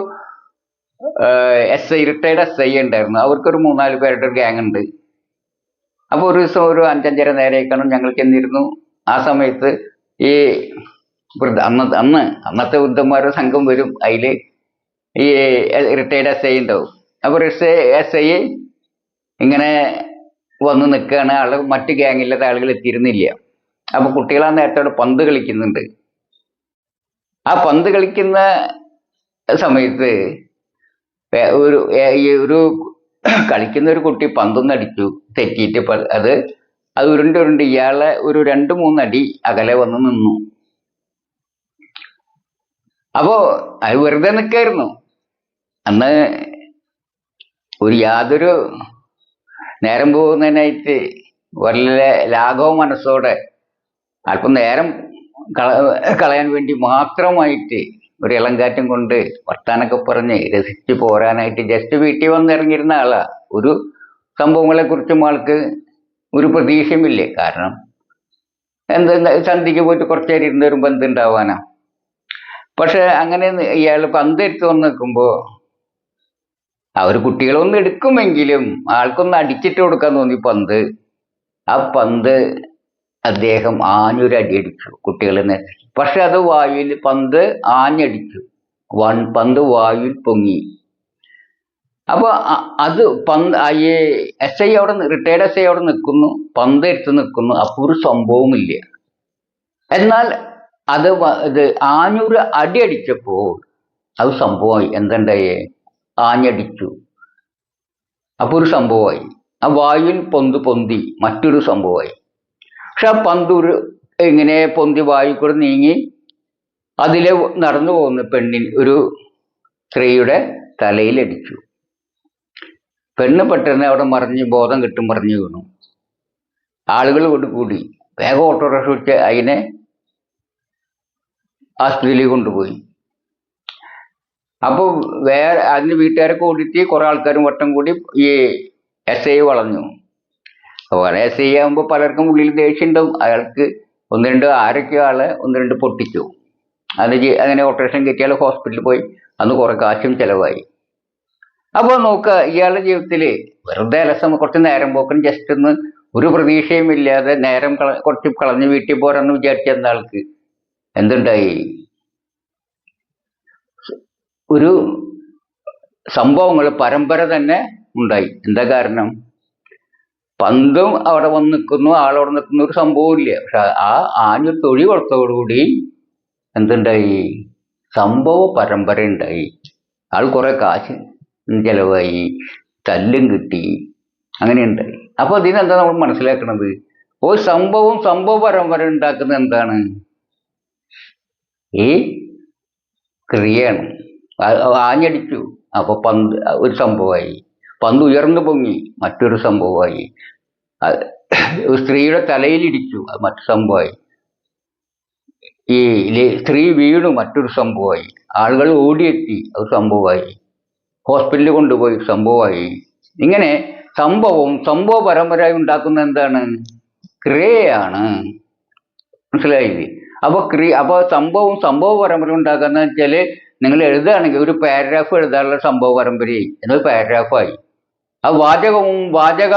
റിട്ടയർഡ് SI ഉണ്ടായിരുന്നു. അവർക്കൊരു 3-4 പേരുടെ ഒരു ഗ്യാങ് ഉണ്ട്. അപ്പോൾ ഒരു ദിവസം ഒരു 5-5:30 നേരേക്കാണ് ഞങ്ങൾ ചെന്നിരുന്നു. ആ സമയത്ത് ഈ അന്നത്തെ വൃദ്ധന്മാരുടെ സംഘം വരും. അതിൽ ഈ റിട്ടയർഡ് SI ഉണ്ടാവും. അപ്പോൾ SI ഇങ്ങനെ വന്ന് നിൽക്കുകയാണ്. മറ്റ് ഗ്യാങ്ങില്ലാത്ത ആളുകൾ എത്തിയിരുന്നില്ല. അപ്പോൾ കുട്ടികൾ ആ നേരത്തോടെ പന്ത് കളിക്കുന്നുണ്ട്. ആ പന്ത് കളിക്കുന്ന സമയത്ത് ഒരു കളിക്കുന്ന ഒരു കുട്ടി പന്തൊന്ന് അടിച്ചു തെറ്റിയിട്ട്. അത് ഉരുണ്ട് ഇയാളെ ഒരു 2-3 അടി അകലെ വന്ന് നിന്നു. അപ്പോൾ അത് വെറുതെ നിൽക്കായിരുന്നു. അന്ന് യാതൊരു നേരം പോകുന്നതിനായിട്ട് വളരെ ലാഘവ മനസ്സോടെ അല്പം നേരം കളയാൻ വേണ്ടി മാത്രമായിട്ട് ഒരു ഇളങ്കാറ്റും കൊണ്ട് വർത്താനൊക്കെ പറഞ്ഞ് രസിച്ച് പോരാനായിട്ട് ജസ്റ്റ് വീട്ടിൽ വന്നിറങ്ങിയിരുന്ന ആളാ. ഒരു സംഭവങ്ങളെ കുറിച്ചും ആൾക്ക് ഒരു പ്രതീക്ഷയുമില്ലേ. കാരണം സന്ധ്യക്ക് പോയിട്ട് കുറച്ച് നേരം ഇരുന്ന് വരുമ്പോൾ എന്തുണ്ടാവാനാ. പക്ഷെ അങ്ങനെ ഇയാൾ പന്ത് എടുത്ത് വന്ന് നിൽക്കുമ്പോൾ അവർ കുട്ടികളൊന്നും എടുക്കുമെങ്കിലും ആൾക്കൊന്ന് അടിച്ചിട്ട് കൊടുക്കാൻ തോന്നി പന്ത്. ആ പന്ത് അദ്ദേഹം ആഞ്ഞൊരു അടിയടിച്ചു കുട്ടികളെ നേരത്തെ. പക്ഷെ അത് പന്ത് ആഞ്ഞടിച്ചു. പന്ത് വായുവിൽ പൊങ്ങി. അപ്പോൾ അത് SI അവിടെ റിട്ടയർഡ് SI അവിടെ നിൽക്കുന്നു, പന്ത് എടുത്ത് നിൽക്കുന്നു. അപ്പോൾ ഒരു സംഭവമില്ല. എന്നാൽ ഇത് ആഞ്ഞൊരു അടി അടിച്ചപ്പോൾ അത് സംഭവമായി. എന്തുണ്ടായേ? ആഞ്ഞടിച്ചു. അപ്പോൾ ഒരു സംഭവമായി. ആ വായുവിൽ പൊന്തി മറ്റൊരു സംഭവമായി. പക്ഷെ ആ പന്ത് ഇങ്ങനെ പൊന്തി വായു കൂടെ നീങ്ങി അതിലെ നടന്നു പോകുന്ന ഒരു സ്ത്രീയുടെ തലയിലടിച്ചു. പെണ്ണ് പെട്ടെന്ന് അവിടെ ബോധം കിട്ടും മറിഞ്ഞു വീണു. ആളുകൾ കൂടി വേഗം ഓട്ടോറിക്ഷ വെച്ച് അതിനെ ആശുപത്രിയിൽ കൊണ്ടുപോയി. അപ്പോൾ അതിന് വീട്ടുകാരൊക്കെ കൂടിയിട്ട് കുറെ ആൾക്കാരും വട്ടം കൂടി ഈ SI വളഞ്ഞു. അപ്പോൾ SI ആകുമ്പോൾ പലർക്കും ഉള്ളിൽ ദേഷ്യം ഉണ്ടാവും. അയാൾക്ക് 1-2 ആരൊക്കെ ആളെ 1-2 പൊട്ടിച്ചു. അങ്ങനെ ഓപ്പറേഷൻ കയറ്റിയാൽ ഹോസ്പിറ്റലിൽ പോയി. അന്ന് കുറെ കാശും ചിലവായി. അപ്പോൾ നോക്കുക, ഇയാളുടെ ജീവിതത്തിൽ വെറുതെ കുറച്ച് നേരം പോക്കൻ ജസ്റ്റ് ഒന്ന് ഒരു പ്രതീക്ഷയും ഇല്ലാതെ നേരം കുറച്ച് കളഞ്ഞ് വീട്ടിൽ പോരാന്ന് വിചാരിച്ച ആൾക്ക് എന്തുണ്ടായി? ഒരു സംഭവങ്ങൾ പരമ്പര തന്നെ ഉണ്ടായി. എന്താ കാരണം? പന്തും അവിടെ വന്ന് നിൽക്കുന്നു, ആളവിടെ നിൽക്കുന്ന ഒരു സംഭവം ഇല്ല. പക്ഷെ ആ ആഞ്ഞൊരു തൊഴി കൊടുത്തോടുകൂടി എന്തുണ്ടായി? സംഭവ പരമ്പര ഉണ്ടായി. ആൾ കുറെ കാശ് ചെലവായി, തല്ലും കിട്ടി, അങ്ങനെ ഉണ്ടായി. അപ്പൊ അതിനെന്താ നമ്മൾ മനസ്സിലാക്കുന്നത്? ഒരു സംഭവ പരമ്പര ഉണ്ടാക്കുന്നത് എന്താണ്? ഈ ക്രിയയാണ്. ആഞ്ഞടിച്ചു, അപ്പൊ പന്ത് ഒരു സംഭവമായി. പന്ത് ഉയർന്നു പൊങ്ങി, മറ്റൊരു സംഭവമായി. സ്ത്രീയുടെ തലയിലിടിച്ചു, അത് മറ്റു സംഭവമായി. ഈ സ്ത്രീ വീണു, മറ്റൊരു സംഭവമായി. ആളുകൾ ഓടിയെത്തി, അത് സംഭവമായി. ഹോസ്പിറ്റലിൽ കൊണ്ടുപോയി, സംഭവമായി. ഇങ്ങനെ സംഭവ പരമ്പരയായി ഉണ്ടാക്കുന്ന എന്താണ്? ക്രിയയാണ്. മനസ്സിലായില്ലേ? അപ്പോൾ സംഭവ പരമ്പര ഉണ്ടാക്കുന്ന വെച്ചാൽ നിങ്ങൾ എഴുതുകയാണെങ്കിൽ ഒരു പാരഗ്രാഫ് എഴുതാനുള്ള സംഭവ പരമ്പരയായി എന്നാൽ പാരഗ്രാഫായി. ആ വാചക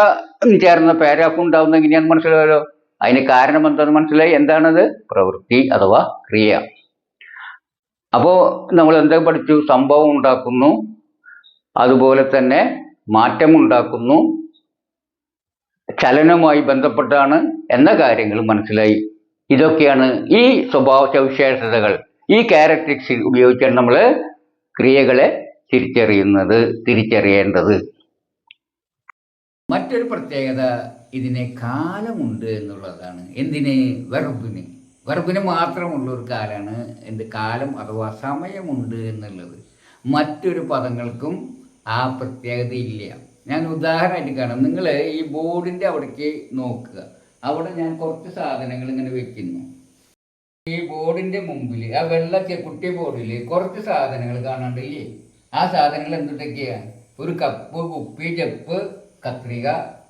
ചേർന്ന പാരഗ്രാഫ് ഉണ്ടാവുന്ന എങ്ങനെയാണെന്ന് മനസ്സിലായല്ലോ. അതിന് കാരണം എന്താണെന്ന് മനസ്സിലായി. എന്താണത്? പ്രവൃത്തി അഥവാ ക്രിയ. അപ്പോൾ നമ്മൾ എന്താ പഠിച്ചു? സംഭവം ഉണ്ടാക്കുന്നു, അതുപോലെ തന്നെ മാറ്റമുണ്ടാക്കുന്നു, ചലനവുമായി ബന്ധപ്പെട്ടാണ് എന്ന കാര്യങ്ങൾ മനസ്സിലായി. ഇതൊക്കെയാണ് ഈ സ്വഭാവ സവിശേഷതകൾ, ഈ ക്യാരക്ടറിസ്റ്റിക്സ് ഉപയോഗിച്ചാണ് നമ്മൾ ക്രിയകളെ തിരിച്ചറിയേണ്ടത്. മറ്റൊരു പ്രത്യേകത ഇതിന് കാലമുണ്ട് എന്നുള്ളതാണ്. എന്തിന്? വെർബിന് മാത്രമുള്ള ഒരു കാലമാണ് കാലം അഥവാ സമയമുണ്ട് എന്നുള്ളത്. മറ്റൊരു പദങ്ങൾക്കും ആ പ്രത്യേകത ഇല്ല. ഞാൻ ഉദാഹരണമായിട്ട് കാണാം. നിങ്ങൾ ഈ ബോർഡിൻ്റെ അവിടേക്ക് നോക്കുക. അവിടെ ഞാൻ കുറച്ച് സാധനങ്ങൾ ഇങ്ങനെ വെക്കുന്നു. ഈ ബോർഡിൻ്റെ മുമ്പിൽ ആ കുട്ടി ബോർഡിൽ കുറച്ച് സാധനങ്ങൾ കാണാണ്ടില്ലേ? ആ സാധനങ്ങൾ എന്തൊക്കെയാണ്? ഒരു കപ്പ്, കുപ്പി, ചെപ്പ്, കത്രിക,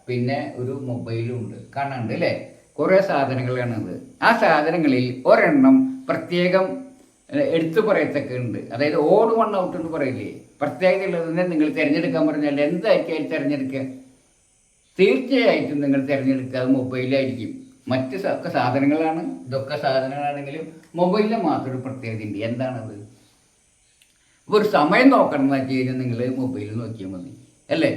പിന്നെ ഒരു മൊബൈലും ഉണ്ട്. കാണാണ്ട് അല്ലേ? കുറേ സാധനങ്ങളാണത്. ആ സാധനങ്ങളിൽ ഒരെണ്ണം പ്രത്യേകം എടുത്തു പറയത്തൊക്കെ ഉണ്ട്. അതായത് ഓട് വൺ ഔട്ട് എന്ന് പറയില്ലേ? പ്രത്യേകത ഉള്ളതിനെ നിങ്ങൾ തിരഞ്ഞെടുക്കാൻ പറഞ്ഞാൽ എന്തായിരിക്കും തിരഞ്ഞെടുക്കുക? തീർച്ചയായിട്ടും നിങ്ങൾ തിരഞ്ഞെടുക്കുക അത് മൊബൈലായിരിക്കും. മറ്റ് സാധനങ്ങളാണ്, ഇതൊക്കെ സാധനങ്ങളാണെങ്കിലും മൊബൈലിന് മാത്രം ഒരു പ്രത്യേകത ഉണ്ട്. എന്താണത്? ഒരു സമയം നോക്കണം എന്ന് വെച്ച് കഴിഞ്ഞാൽ നിങ്ങൾ മൊബൈലിൽ നോക്കിയാൽ മതി അല്ലേ?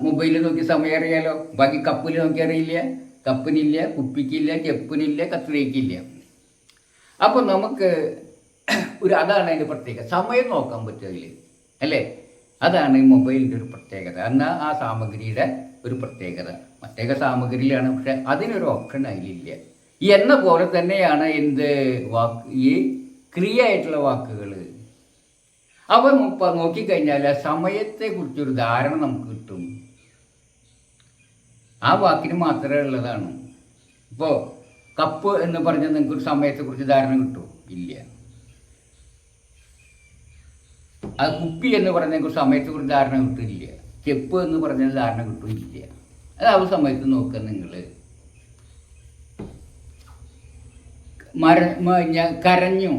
മൊബൈലിൽ നോക്കി സമയം അറിയാലോ. ബാക്കി കപ്പിൽ നോക്കി അറിയില്ല, കപ്പിനില്ല, കുപ്പിക്കില്ല, ചെപ്പിനില്ല, കത്രികയ്ക്കില്ല. അപ്പോൾ നമുക്ക് അതാണ് അതിൻ്റെ പ്രത്യേകത. സമയം നോക്കാൻ പറ്റും അല്ലേ? അതാണ് ഈ മൊബൈലിൻ്റെ ഒരു പ്രത്യേകത. എന്നാൽ ആ സാമഗ്രിയുടെ ഒരു പ്രത്യേകത മറ്റേക സാമഗ്രിയിലാണ്. പക്ഷെ അതിനൊരു ഓപ്ഷൻ അതിലില്ല. എന്ന പോലെ തന്നെയാണ് ഈ ക്രിയ ആയിട്ടുള്ള വാക്കുകൾ. അവ നോക്കിക്കഴിഞ്ഞാൽ സമയത്തെക്കുറിച്ചൊരു ധാരണ നമുക്ക് കിട്ടും. ആ വാക്കിന് മാത്രമേ ഉള്ളതാണ്. ഇപ്പോൾ കപ്പ് എന്ന് പറഞ്ഞാൽ നിങ്ങൾക്കൊരു സമയത്തെക്കുറിച്ച് ധാരണ കിട്ടുമോ? ഇല്ല. ആ കുപ്പി എന്ന് പറഞ്ഞാൽ നിങ്ങൾക്ക് സമയത്തെക്കുറിച്ച് ധാരണ കിട്ടില്ല. ചെപ്പ് എന്ന് പറഞ്ഞാൽ ധാരണ കിട്ടില്ല. അത് ആ സമയത്ത് നോക്കുക നിങ്ങൾ. കരഞ്ഞു,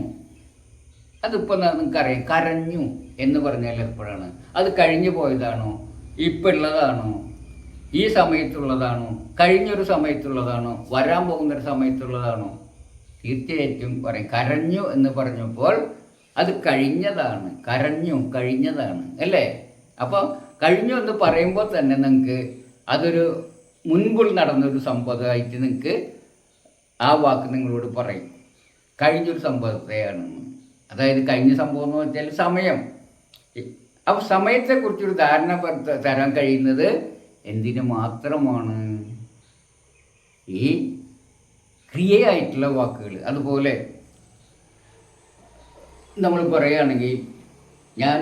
അതിപ്പോൾ നിങ്ങൾക്കറിയാം. കരഞ്ഞു എന്ന് പറഞ്ഞാൽ എപ്പോഴാണ്? അത് കഴിഞ്ഞു പോയതാണോ? ഇപ്പം ഉള്ളതാണോ? ഈ സമയത്തുള്ളതാണോ? കഴിഞ്ഞൊരു സമയത്തുള്ളതാണോ? വരാൻ പോകുന്നൊരു സമയത്തുള്ളതാണോ? തീർച്ചയായിട്ടും പറയും. കരഞ്ഞു എന്ന് പറഞ്ഞപ്പോൾ അത് കഴിഞ്ഞതാണ്. കഴിഞ്ഞതാണ് അല്ലേ? അപ്പോൾ കഴിഞ്ഞു എന്ന് പറയുമ്പോൾ തന്നെ നിങ്ങൾക്ക് അതൊരു മുൻപിൽ നടന്നൊരു സംഭവമായിട്ട് നിങ്ങൾക്ക് ആ വാക്ക് നിങ്ങളോട് പറയും. കഴിഞ്ഞൊരു സംഭവത്തെയാണെന്ന്. അതായത് കഴിഞ്ഞ സംഭവം എന്ന് വെച്ചാൽ സമയം. അപ്പോൾ സമയത്തെക്കുറിച്ചൊരു ധാരണ തരാൻ കഴിയുന്നത് എന്തിനു മാത്രമാണ്? ഈ ക്രിയയായിട്ടുള്ള വാക്കുകൾ. അതുപോലെ നമ്മൾ പറയുകയാണെങ്കിൽ ഞാൻ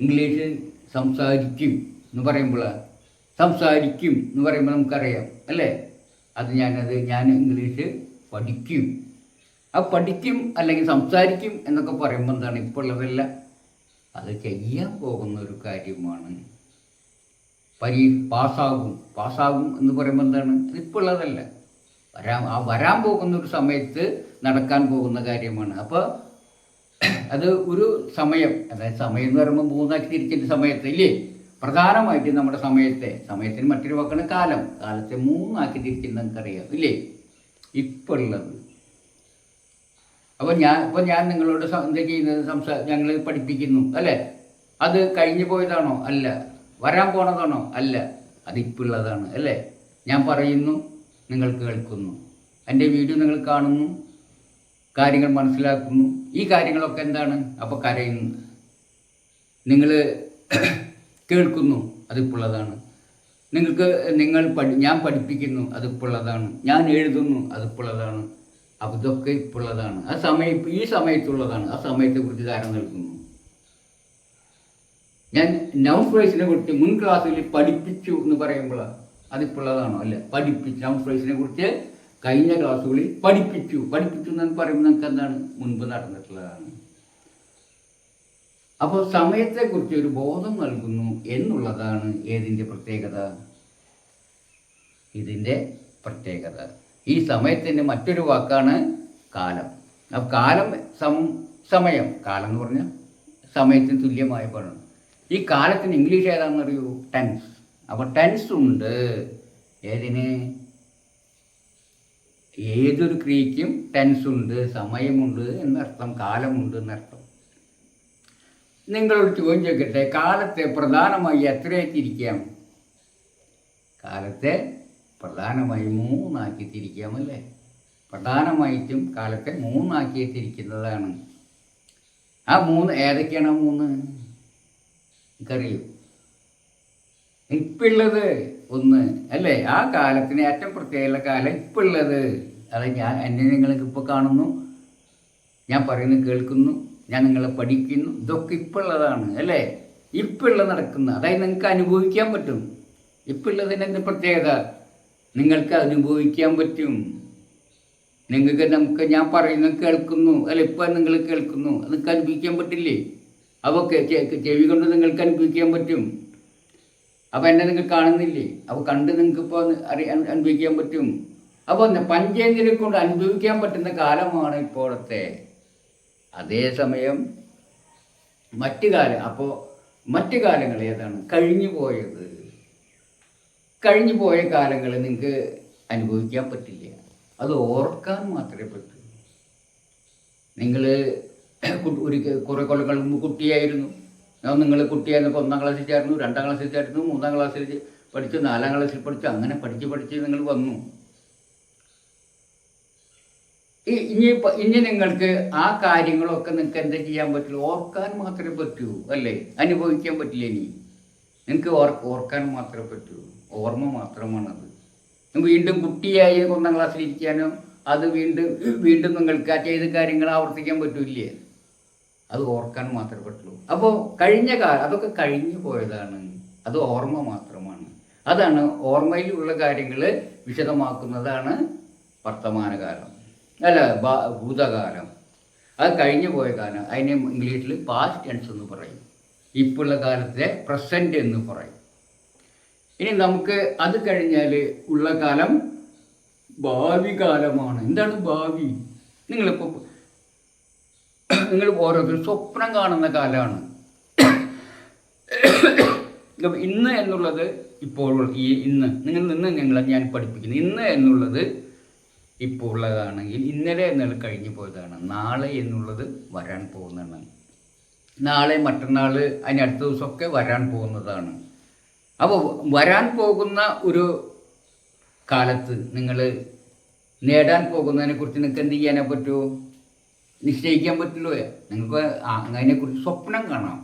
ഇംഗ്ലീഷ് സംസാരിക്കും എന്ന് പറയുമ്പോൾ നമുക്കറിയാം അല്ലേ? ഞാൻ ഇംഗ്ലീഷ് പഠിക്കും. ആ പഠിക്കും അല്ലെങ്കിൽ സംസാരിക്കും എന്നൊക്കെ പറയുമ്പോൾ എന്താണ്? ഇപ്പോൾ ഉള്ളതല്ല, അത് ചെയ്യാൻ പോകുന്ന ഒരു കാര്യമാണ്. പാസ്സാകും എന്ന് പറയുമ്പോൾ എന്താണ്? അതിപ്പോൾ ഉള്ളതല്ല, വരാൻ പോകുന്ന ഒരു സമയത്ത് നടക്കാൻ പോകുന്ന കാര്യമാണ്. അപ്പോൾ അത് ഒരു സമയം, അതായത് സമയം എന്ന് പറയുമ്പോൾ മൂന്നാക്കി തിരിച്ചിട്ട് സമയത്ത് ഇല്ലേ? പ്രധാനമായിട്ട് നമ്മുടെ സമയത്തിന് മറ്റൊരു വാക്കാണ് കാലം. കാലത്തെ മൂന്നാക്കി തിരിച്ചിട്ട് നമുക്കറിയാം ഇല്ലേ? ഇപ്പോൾ ഉള്ളത്. അപ്പോൾ ഞാൻ നിങ്ങളോട് എന്താ ചെയ്യുന്നത്? ഞങ്ങൾ പഠിപ്പിക്കുന്നു അല്ലേ? അത് കഴിഞ്ഞു പോയതാണോ? അല്ല. വരാൻ പോണതാണോ? അല്ല. അതിപ്പോൾ ഉള്ളതാണ് അല്ലേ? ഞാൻ പറയുന്നു, നിങ്ങൾ കേൾക്കുന്നു, എൻ്റെ വീഡിയോ നിങ്ങൾ കാണുന്നു, കാര്യങ്ങൾ മനസ്സിലാക്കുന്നു. ഈ കാര്യങ്ങളൊക്കെ എന്താണ്? അപ്പോൾ കരയുന്നു. നിങ്ങൾ കേൾക്കുന്നു, അതിപ്പോൾ ഉള്ളതാണ്. ഞാൻ പഠിപ്പിക്കുന്നു, അതിപ്പോൾ ഉള്ളതാണ്. ഞാൻ എഴുതുന്നു, അതിപ്പോൾ ഉള്ളതാണ്. അപ്പോൾ ഇതൊക്കെ ഇപ്പോൾ ഉള്ളതാണ്. ഈ സമയത്തുള്ളതാണ്. ആ സമയത്തെക്കുറിച്ച് ധാരണ നൽകുന്നു. ഞാൻ നൗൺ ഫ്രേസിനെ കുറിച്ച് മുൻ ക്ലാസ്സിൽ പഠിപ്പിച്ചു എന്ന് പറയുമ്പോൾ അതിപ്പോൾ ഉള്ളതാണോ? അല്ല. നൗൺ ഫ്രേസിനെ കുറിച്ച് കഴിഞ്ഞ ക്ലാസ്സുകളിൽ പഠിപ്പിച്ചു എന്ന് പറയുമ്പോൾ നമുക്ക് എന്താണ്? മുൻപ് നടന്നിട്ടുള്ളതാണ്. അപ്പോൾ സമയത്തെക്കുറിച്ച് ഒരു ബോധം നൽകുന്നു എന്നുള്ളതാണ് ഏതിൻ്റെ പ്രത്യേകത? ഇതിൻ്റെ പ്രത്യേകത. ഈ സമയത്തിൻ്റെ മറ്റൊരു വാക്കാണ് കാലം. അപ്പോൾ കാലം സമയം, കാലം എന്ന് പറഞ്ഞാൽ സമയത്തിന് തുല്യമായ പദം. ഈ കാലത്തിന് ഇംഗ്ലീഷ് ഏതാണെന്നറിയൂ? ടെൻസ്. അപ്പോൾ ടെൻസ് ഉണ്ട്. ഏതിന്? ഏതൊരു ക്രിയയ്ക്കും ടെൻസ് ഉണ്ട്, സമയമുണ്ട് എന്നർത്ഥം, കാലമുണ്ട് എന്നർത്ഥം. നിങ്ങളോട് ചോദ്യം ചോദിക്കട്ടെ, കാലത്തെ പ്രധാനമായി എത്രയായി തിരിക്കാം? കാലത്തെ പ്രധാനമായി 3 ആക്കി തിരിക്കാമല്ലേ? പ്രധാനമായിട്ടും കാലത്തെ 3 ആക്കി തിരിക്കുന്നതാണ്. ആ 3 ഏതൊക്കെയാണ്? ആ 3 എനിക്കറിയൂ. ഇപ്പുള്ളത് 1 അല്ലേ? ആ കാലത്തിന് ഏറ്റവും പ്രത്യേകമുള്ള കാലം ഇപ്പുള്ളത്. അത് എന്നെ നിങ്ങൾക്ക് ഇപ്പോൾ കാണുന്നു, ഞാൻ പറയുന്നത് കേൾക്കുന്നു, ഞാൻ നിങ്ങളെ പഠിക്കുന്നു, ഇതൊക്കെ ഇപ്പുള്ളതാണ് അല്ലേ? ഇപ്പുള്ള നടക്കുന്ന, അതായത് നിങ്ങൾക്ക് അനുഭവിക്കാൻ പറ്റും. ഇപ്പുള്ളതിൻ്റെ പ്രത്യേകത നിങ്ങൾക്ക് അനുഭവിക്കാൻ പറ്റും. നമുക്ക് ഞാൻ പറയുന്നത് കേൾക്കുന്നു അല്ല, ഇപ്പം നിങ്ങൾ കേൾക്കുന്നു, നിങ്ങൾക്ക് അനുഭവിക്കാൻ പറ്റില്ലേ? അപ്പോൾ ചെവി കൊണ്ട് നിങ്ങൾക്ക് അനുഭവിക്കാൻ പറ്റും. അപ്പോൾ എന്നെ നിങ്ങൾ കാണുന്നില്ലേ? അപ്പോൾ കണ്ട് നിങ്ങൾക്കിപ്പോൾ അനുഭവിക്കാൻ പറ്റും. അപ്പോൾ പഞ്ചേന്ദ്രിയം കൊണ്ട് അനുഭവിക്കാൻ പറ്റുന്ന കാലമാണ് ഇപ്പോഴത്തെ. അതേസമയം മറ്റു കാലം, അപ്പോൾ മറ്റു കാലങ്ങൾ ഏതാണ്? കഴിഞ്ഞു പോയത്. കഴിഞ്ഞു പോയ കാലങ്ങൾ നിങ്ങൾക്ക് അനുഭവിക്കാൻ പറ്റില്ല, അത് ഓർക്കാൻ മാത്രമേ പറ്റൂ. നിങ്ങൾ കുറേ കൊല്ലങ്ങൾ മുമ്പ് കുട്ടിയായിരുന്നു. നിങ്ങൾ കുട്ടിയായിരുന്നപ്പോൾ 1-ാം ക്ലാസ്സിൽ ചേർന്നു, 2-ാം ക്ലാസ്സിൽ ചേർന്നു, 3-ാം ക്ലാസ്സിൽ പഠിച്ചു, 4-ാം ക്ലാസ്സിൽ പഠിച്ചു, അങ്ങനെ പഠിച്ച് നിങ്ങൾ വന്നു. ഇനി നിങ്ങൾക്ക് ആ കാര്യങ്ങളൊക്കെ നിങ്ങൾക്ക് എന്താ ചെയ്യാൻ പറ്റുള്ളൂ? ഓർക്കാൻ മാത്രമേ പറ്റൂ അല്ലേ? അനുഭവിക്കാൻ പറ്റില്ല. ഇനി നിങ്ങൾക്ക് ഓർക്കാൻ മാത്രമേ പറ്റൂ. ഓർമ്മ മാത്രമാണത്. വീണ്ടും കുട്ടിയായി 1-ാം ക്ലാസ്സിൽ ഇരിക്കാനോ അത് വീണ്ടും നിങ്ങൾക്ക് ആ ചെയ്ത കാര്യങ്ങൾ ആവർത്തിക്കാൻ പറ്റൂല്ലേ? അത് ഓർക്കാൻ മാത്രമേ പറ്റുള്ളൂ. അപ്പോൾ കഴിഞ്ഞ കാലം അതൊക്കെ കഴിഞ്ഞു പോയതാണ്, അത് ഓർമ്മ മാത്രമാണ്. അതാണ് ഓർമ്മയിലുള്ള കാര്യങ്ങൾ വിശദമാക്കുന്നതാണ് വർത്തമാനകാലം, അല്ല ഭൂതകാലം. അത് കഴിഞ്ഞു പോയ കാലം, അതിനെ ഇംഗ്ലീഷിൽ പാസ്റ്റ് ടെൻസ് എന്ന് പറയും. ഇപ്പോഴുള്ള കാലത്തെ പ്രസൻറ്റ് എന്ന് പറയും. ഇനി നമുക്ക് അത് കഴിഞ്ഞാൽ ഉള്ള കാലം ഭാവി കാലമാണ്. എന്താണ് ഭാവി? നിങ്ങൾ ഓരോരുത്തരും സ്വപ്നം കാണുന്ന കാലമാണ്. ഇന്ന് എന്നുള്ളത് ഇപ്പോൾ ഞാൻ പഠിപ്പിക്കുന്നു. ഇന്ന് എന്നുള്ളത് ഇപ്പോൾ ഉള്ളതാണെങ്കിൽ ഇന്നലെ എന്നുള്ളത് കഴിഞ്ഞു പോയതാണ്. നാളെ എന്നുള്ളത് വരാൻ പോകുന്നതാണ്. നാളെ, മറ്റന്നാൾ, അതിനടുത്ത ദിവസമൊക്കെ വരാൻ പോകുന്നതാണ്. അപ്പോൾ വരാൻ പോകുന്ന ഒരു കാലത്ത് നിങ്ങൾ നേടാൻ പോകുന്നതിനെക്കുറിച്ച് നിങ്ങൾക്ക് എന്ത് ചെയ്യാനേ പറ്റുമോ? നിശ്ചയിക്കാൻ പറ്റുള്ളൂ. നിങ്ങൾക്ക് അതിനെക്കുറിച്ച് സ്വപ്നം കാണാം.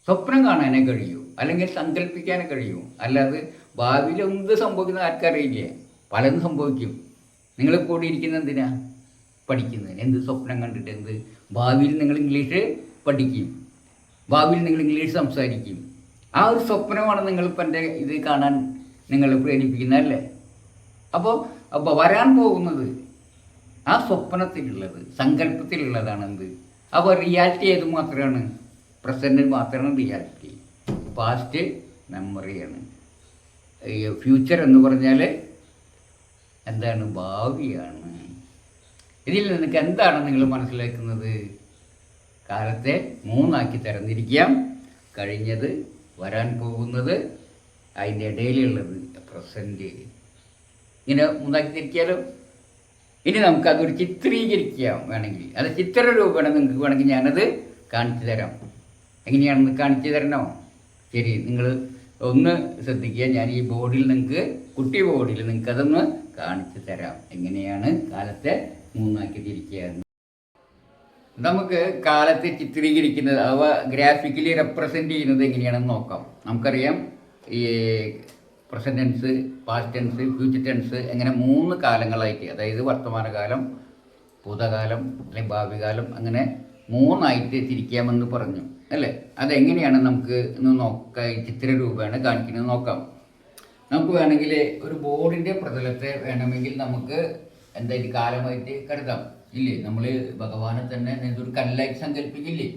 സ്വപ്നം കാണാനേ കഴിയൂ, അല്ലെങ്കിൽ സങ്കല്പിക്കാനേ കഴിയൂ. അല്ലാതെ ഭാവിയിൽ എന്ത് സംഭവിക്കുന്ന ആർക്കറിയില്ലേ? പലതും സംഭവിക്കും. നിങ്ങൾ കൂടി ഇരിക്കുന്ന എന്തിനാ? പഠിക്കുന്നത്. എന്ത് സ്വപ്നം കണ്ടിട്ട് എന്ത്? ഭാവിയിൽ നിങ്ങൾ ഇംഗ്ലീഷ് പഠിക്കും, ഭാവിയിൽ നിങ്ങൾ ഇംഗ്ലീഷ് സംസാരിക്കും. ആ ഒരു സ്വപ്നമാണ് നിങ്ങളിപ്പോൾ എൻ്റെ ഇത് കാണാൻ നിങ്ങൾ പ്രേരിപ്പിക്കുന്നതല്ലേ? അപ്പോൾ വരാൻ പോകുന്നത് ആ സ്വപ്നത്തിലുള്ളത്, സങ്കല്പത്തിലുള്ളതാണ് എന്ത്? അപ്പോൾ റിയാലിറ്റി ഏത് മാത്രമാണ്? പ്രസൻറ്റ് മാത്രമാണ് റിയാലിറ്റി. പാസ്റ്റ് മെമ്മറിയാണ്. ഫ്യൂച്ചർ എന്ന് പറഞ്ഞാൽ എന്താണ്? ഭാവിയാണ്. ഇതിൽ നിന്നൊക്കെ എന്താണ് നിങ്ങൾ മനസ്സിലാക്കുന്നത്? കാലത്തെ 3 ആക്കി തരംതിരിക്കാം. കഴിഞ്ഞത്, വരാൻ പോകുന്നത്, അതിൻ്റെ ഇടയിലുള്ളത് പ്രസൻറ്റ്. ഇങ്ങനെ 3 ആക്കി തിരിക്കാലോ. ഇനി നമുക്കതൊരു ചിത്രീകരിക്കാം വേണമെങ്കിൽ. അത് ചിത്രരൂപേണ നിങ്ങൾക്ക് വേണമെങ്കിൽ ഞാനത് കാണിച്ചു തരാം. എങ്ങനെയാണെന്ന് കാണിച്ചു തരണോ? ശരി, നിങ്ങൾ ഒന്ന് ശ്രദ്ധിക്കുക. ഞാൻ ഈ ബോർഡിൽ നിങ്ങൾക്ക്, കുട്ടി ബോർഡിൽ നിങ്ങൾക്ക് അതൊന്ന് കാണിച്ചു തരാം, എങ്ങനെയാണ് കാലത്തെ 3 ആക്കി തിരിക്കുക. നമുക്ക് കാലത്തെ ചിത്രീകരിക്കുന്നത്, അവ ഗ്രാഫിക്കലി റെപ്രസെൻ്റ് ചെയ്യുന്നത് എങ്ങനെയാണെന്ന് നോക്കാം. നമുക്കറിയാം ഈ present tense, past tense, future tense, അങ്ങനെ 3 കാലങ്ങളായിട്ട്, അതായത് വർത്തമാനകാലം, ഭൂതകാലം അല്ലെങ്കിൽ ഭാവി കാലം, അങ്ങനെ 3 ആയിട്ട് തിരിക്കാമെന്ന് പറഞ്ഞു അല്ലേ? അതെങ്ങനെയാണ് നമുക്ക് ഒന്ന് നോക്കാം, ചിത്രരൂപേണ കാണിക്കുന്നത് നോക്കാം. നമുക്ക് വേണമെങ്കിൽ ഒരു ബോർഡിൻ്റെ പ്രതലത്തെ വേണമെങ്കിൽ നമുക്ക് എന്തായാലും കാലമായിട്ട് കരുതാം ഇല്ലേ? നമ്മൾ ഭഗവാനെ തന്നെ ഒരു കല്ലായിട്ട് സങ്കല്പിക്കില്ലേ?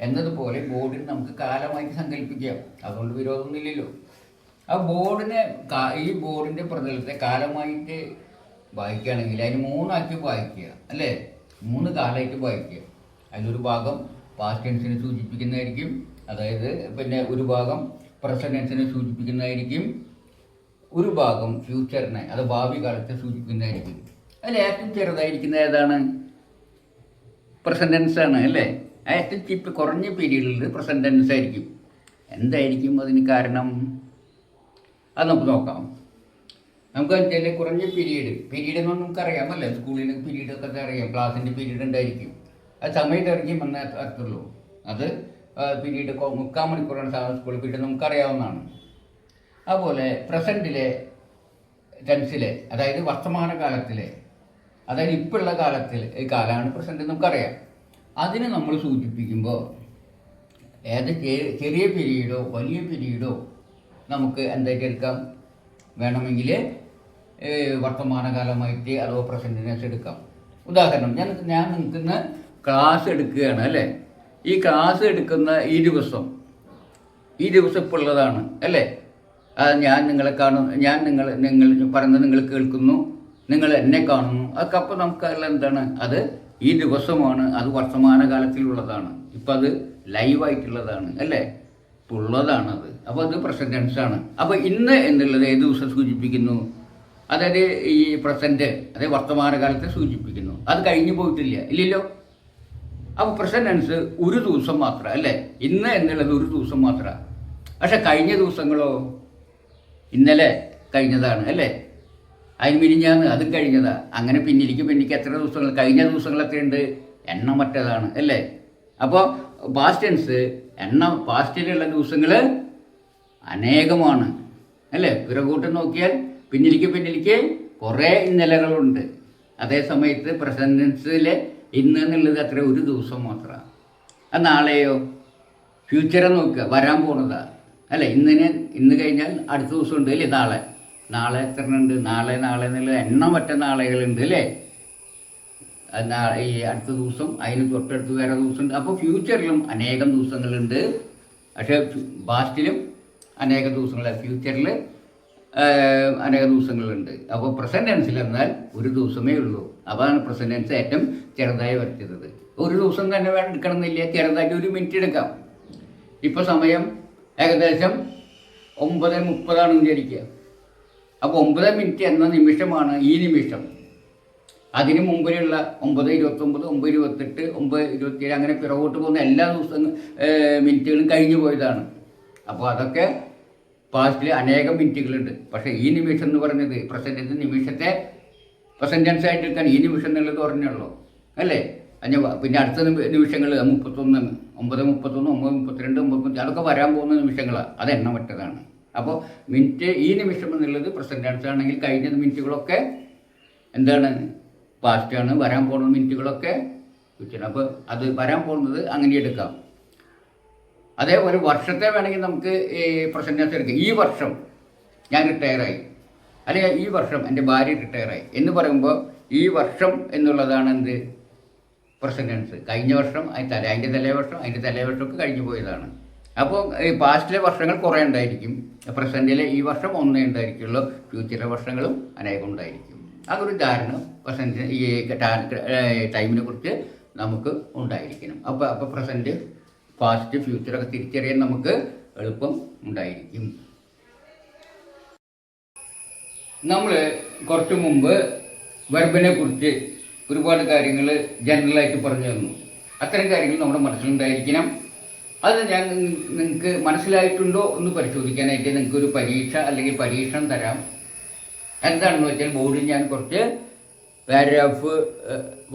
എന്നതുപോലെ ബോർഡിന് നമുക്ക് കാലമായിട്ട് സങ്കല്പിക്കാം. അതുകൊണ്ട് വിരോധമൊന്നുമില്ലല്ലോ. ആ ബോർഡിനെ ഈ ബോർഡിൻ്റെ പ്രതലത്തെ കാലമായിട്ട് വായിക്കുകയാണെങ്കിൽ അതിന് 3 ആക്കി വായിക്കുക, അല്ലേ? 3 കാലമായിട്ട് വായിക്കുക. അതിലൊരു ഭാഗം പാസ്റ്റ് ടെൻസിനെ സൂചിപ്പിക്കുന്നതായിരിക്കും, അതായത് പിന്നെ ഒരു ഭാഗം പ്രസന്റ് ടെൻസിനെ സൂചിപ്പിക്കുന്നതായിരിക്കും, ഒരു ഭാഗം ഫ്യൂച്ചറിനെ, അത് ഭാവി കാലത്തെ സൂചിപ്പിക്കുന്നതായിരിക്കും. അതിൽ ഏറ്റവും ചെറുതായിരിക്കുന്നത് ഏതാണ്? പ്രസന്റ് ടെൻസ് ആണ്, അല്ലേ? ഏറ്റവും കുറഞ്ഞ പീരീഡിൽ പ്രസന്റ് ടെൻസ് ആയിരിക്കും. എന്തായിരിക്കും അതിന് കാരണം? അത് നമുക്ക് നോക്കാം. നമുക്ക് വെച്ചാൽ കുറഞ്ഞ പീരീഡ് എന്ന് നമുക്കറിയാം, അല്ലേ? സ്കൂളിൽ പീരീഡൊക്കെ അറിയാം, ക്ലാസ്സിൻ്റെ പീരീഡ് ഉണ്ടായിരിക്കും. അത് സമയത്തായിരിക്കും എന്നേ അർത്ഥമുള്ളൂ. അത് പീരീഡ് 3/4 മണിക്കൂറാണ് സാധാരണ സ്കൂൾ പീരീഡ്, നമുക്കറിയാവുന്നതാണ്. അതുപോലെ പ്രസൻറ്റിലെ ടെൻസിലെ, അതായത് വർത്തമാനകാലത്തിലെ, അതായത് ഇപ്പോഴുള്ള ഈ കാലമാണ് പ്രസൻറ്റ് നമുക്കറിയാം. അതിനെ നമ്മൾ സൂചിപ്പിക്കുമ്പോൾ ഏത് ചെറിയ പീരീഡോ വലിയ പീരീഡോ നമുക്ക് എന്തായിട്ട് എടുക്കാം? വേണമെങ്കിൽ വർത്തമാനകാലമായിട്ട് അഥവാ പ്രസൻറ്റിനെസ് എടുക്കാം. ഉദാഹരണം, ഞാൻ നിങ്ങൾക്ക് ക്ലാസ് എടുക്കുകയാണ്, അല്ലേ? ഈ ക്ലാസ് എടുക്കുന്ന ഈ ദിവസം ഇപ്പോൾ ഉള്ളതാണ്, അല്ലേ? ഞാൻ നിങ്ങളെ കാണുന്നു, നിങ്ങൾ പറയുന്നത് നിങ്ങൾ കേൾക്കുന്നു, നിങ്ങൾ എന്നെ കാണുന്നു. അതൊക്കെ അപ്പോൾ നമുക്കറിയാം എന്താണ്? അത് ഈ ദിവസമാണ്, അത് വർത്തമാനകാലത്തിലുള്ളതാണ്, ഇപ്പം അത് ലൈവായിട്ടുള്ളതാണ്, അല്ലേ? ഇപ്പോൾ ഉള്ളതാണത്. അപ്പോൾ അത് പ്രസന്റ് ടെൻസ് ആണ്. അപ്പോൾ ഇന്ന് എന്നുള്ളത് ഏത് ദിവസം സൂചിപ്പിക്കുന്നു? അതായത് ഈ പ്രസൻറ്റ്, അതായത് വർത്തമാനകാലത്തെ സൂചിപ്പിക്കുന്നു. അത് കഴിഞ്ഞു പോയിട്ടില്ല, ഇല്ലല്ലോ. അപ്പോൾ പ്രസന്റ് ടെൻസ് ഒരു ദിവസം മാത്രം, അല്ലേ? ഇന്ന് എന്നുള്ളത് ഒരു ദിവസം മാത്രമാണ്. പക്ഷെ കഴിഞ്ഞ ദിവസങ്ങളോ ഇന്നലെ കഴിഞ്ഞതാണ്, അല്ലേ? അതിന് മിനിഞ്ഞാന്ന് അതും കഴിഞ്ഞതാണ്. അങ്ങനെ പിന്നിലേക്ക് എത്ര ദിവസങ്ങൾ, കഴിഞ്ഞ ദിവസങ്ങൾ എത്രയുണ്ട്? എണ്ണമറ്റതാണ്, അല്ലേ? അപ്പോൾ പാസ്റ്റ് ടെൻസ് പാസ്റ്റിലുള്ള ദിവസങ്ങൾ അനേകമാണ്, അല്ലേ? പിറകോട്ട് നോക്കിയാൽ പിന്നിലേക്ക് കുറേ ഇന്നലകളുണ്ട്. അതേ സമയത്ത് പ്രസന്റ് ടെൻസിലെ ഇന്ന് എന്നുള്ളത് അത്ര ഒരു ദിവസം മാത്രമാണ്. അത് നാളെയോ? ഫ്യൂച്ചറെ നോക്കുക, വരാൻ പോകുന്നതാ, അല്ലേ? ഇന്ന് കഴിഞ്ഞാൽ അടുത്ത ദിവസം ഉണ്ട്, അല്ലേ? നാളെ എത്ര ഉണ്ട്? നാളെ എന്നുള്ള എണ്ണമറ്റ നാളെകളുണ്ട്, അല്ലേ? ഈ അടുത്ത ദിവസം, അതിന് തൊട്ടടുത്ത് വേറെ ദിവസമുണ്ട്. അപ്പോൾ ഫ്യൂച്ചറിലും അനേകം ദിവസങ്ങളുണ്ട്. പക്ഷേ പാസ്റ്റിലും അനേക ദിവസങ്ങൾ, ഫ്യൂച്ചറിൽ അനേക ദിവസങ്ങളുണ്ട്. അപ്പോൾ പ്രസന്റ് ടെൻസിൽ എന്നാൽ ഒരു ദിവസമേ ഉള്ളൂ. അതാണ് പ്രസന്റ് ടെൻസ് ഏറ്റവും ചെറുതായി വരുത്തുന്നത്. ഒരു ദിവസം തന്നെ വേണം എടുക്കണമെന്നില്ല, ചെറുതായിട്ട് 1 മിനിറ്റ് എടുക്കാം. ഇപ്പോൾ സമയം ഏകദേശം 9:30 വിചാരിക്കുക. അപ്പോൾ 9 മിനിറ്റ് എന്ന നിമിഷമാണ് ഈ നിമിഷം. അതിന് മുമ്പിലുള്ള 9:29, 9:28, 9:27 അങ്ങനെ പിറകോട്ട് പോകുന്ന എല്ലാ മിനിറ്റുകളും കഴിഞ്ഞു പോയതാണ്. അപ്പോൾ അതൊക്കെ പാസ്റ്റിൽ അനേകം മിനിറ്റുകളുണ്ട്. പക്ഷേ ഈ നിമിഷം എന്ന് പറഞ്ഞത് പ്രസൻറ്റ് നിമിഷത്തെ പ്രസന്റ് ടെൻസ് ആയിട്ട് എടുക്കാൻ ഈ നിമിഷം എന്നുള്ളത് പറഞ്ഞുള്ളൂ, അല്ലേ? പിന്നെ അടുത്ത നിമിഷങ്ങൾ 31, 9:31, 9:32, 9:30 അതൊക്കെ വരാൻ പോകുന്ന നിമിഷങ്ങളാണ്. അത് എണ്ണമറ്റതാണ്. അപ്പോൾ മിനിറ്റ് ഈ നിമിഷം എന്നുള്ളത് പ്രസന്റ് ടെൻസ് ആണെങ്കിൽ കഴിഞ്ഞ മിനിറ്റുകളൊക്കെ എന്താണ്? പാസ്റ്റാണ്. വരാൻ പോകുന്ന മിനിറ്റുകളൊക്കെ ഫ്യൂച്ചർ. അപ്പോൾ അത് വരാൻ പോകുന്നത് അങ്ങനെ എടുക്കാം. അതേപോലെ വർഷത്തെ വേണമെങ്കിൽ നമുക്ക് ഈ പ്രസന്റ് ടെൻസ് എടുക്കാം. ഈ വർഷം ഞാൻ റിട്ടയറായി, അല്ലെങ്കിൽ ഈ വർഷം എൻ്റെ ഭാര്യ റിട്ടയറായി എന്ന് പറയുമ്പോൾ ഈ വർഷം എന്നുള്ളതാണ് എന്ത്? Present tense. കഴിഞ്ഞ വർഷം അതിൻ്റെ തലേവർഷമൊക്കെ കഴിഞ്ഞു പോയതാണ്. അപ്പോൾ ഈ പാസ്റ്റിലെ വർഷങ്ങൾ കുറേ ഉണ്ടായിരിക്കും, പ്രസൻറ്റിലെ ഈ വർഷം ഒന്നേ ഉണ്ടായിരിക്കുള്ളൂ, ഫ്യൂച്ചറിലെ വർഷങ്ങളും അനേകം ഉണ്ടായിരിക്കും. അതൊരു ധാരണ പ്രസൻറ്റ് ഈ ടൈമിനെ കുറിച്ച് നമുക്ക് ഉണ്ടായിരിക്കണം. അപ്പോൾ പ്രസൻറ്റ്, പാസ്റ്റ്, ഫ്യൂച്ചറൊക്കെ തിരിച്ചറിയാൻ നമുക്ക് എളുപ്പം ഉണ്ടായിരിക്കും. നമ്മൾ കുറച്ച് മുമ്പ് വെർബിനെ കുറിച്ച് ഒരുപാട് കാര്യങ്ങൾ ജനറലായിട്ട് പറഞ്ഞു തന്നു. അത്തരം കാര്യങ്ങൾ നമ്മുടെ മനസ്സിലുണ്ടായിരിക്കണം. അത് ഞാൻ നിങ്ങൾക്ക് മനസ്സിലായിട്ടുണ്ടോ എന്ന് പരിശോധിക്കാനായിട്ട് നിങ്ങൾക്കൊരു പരീക്ഷ അല്ലെങ്കിൽ പരീക്ഷണം തരാം. എന്താണെന്ന് വെച്ചാൽ ബോർഡിൽ ഞാൻ കുറച്ച് പാരഗ്രാഫ്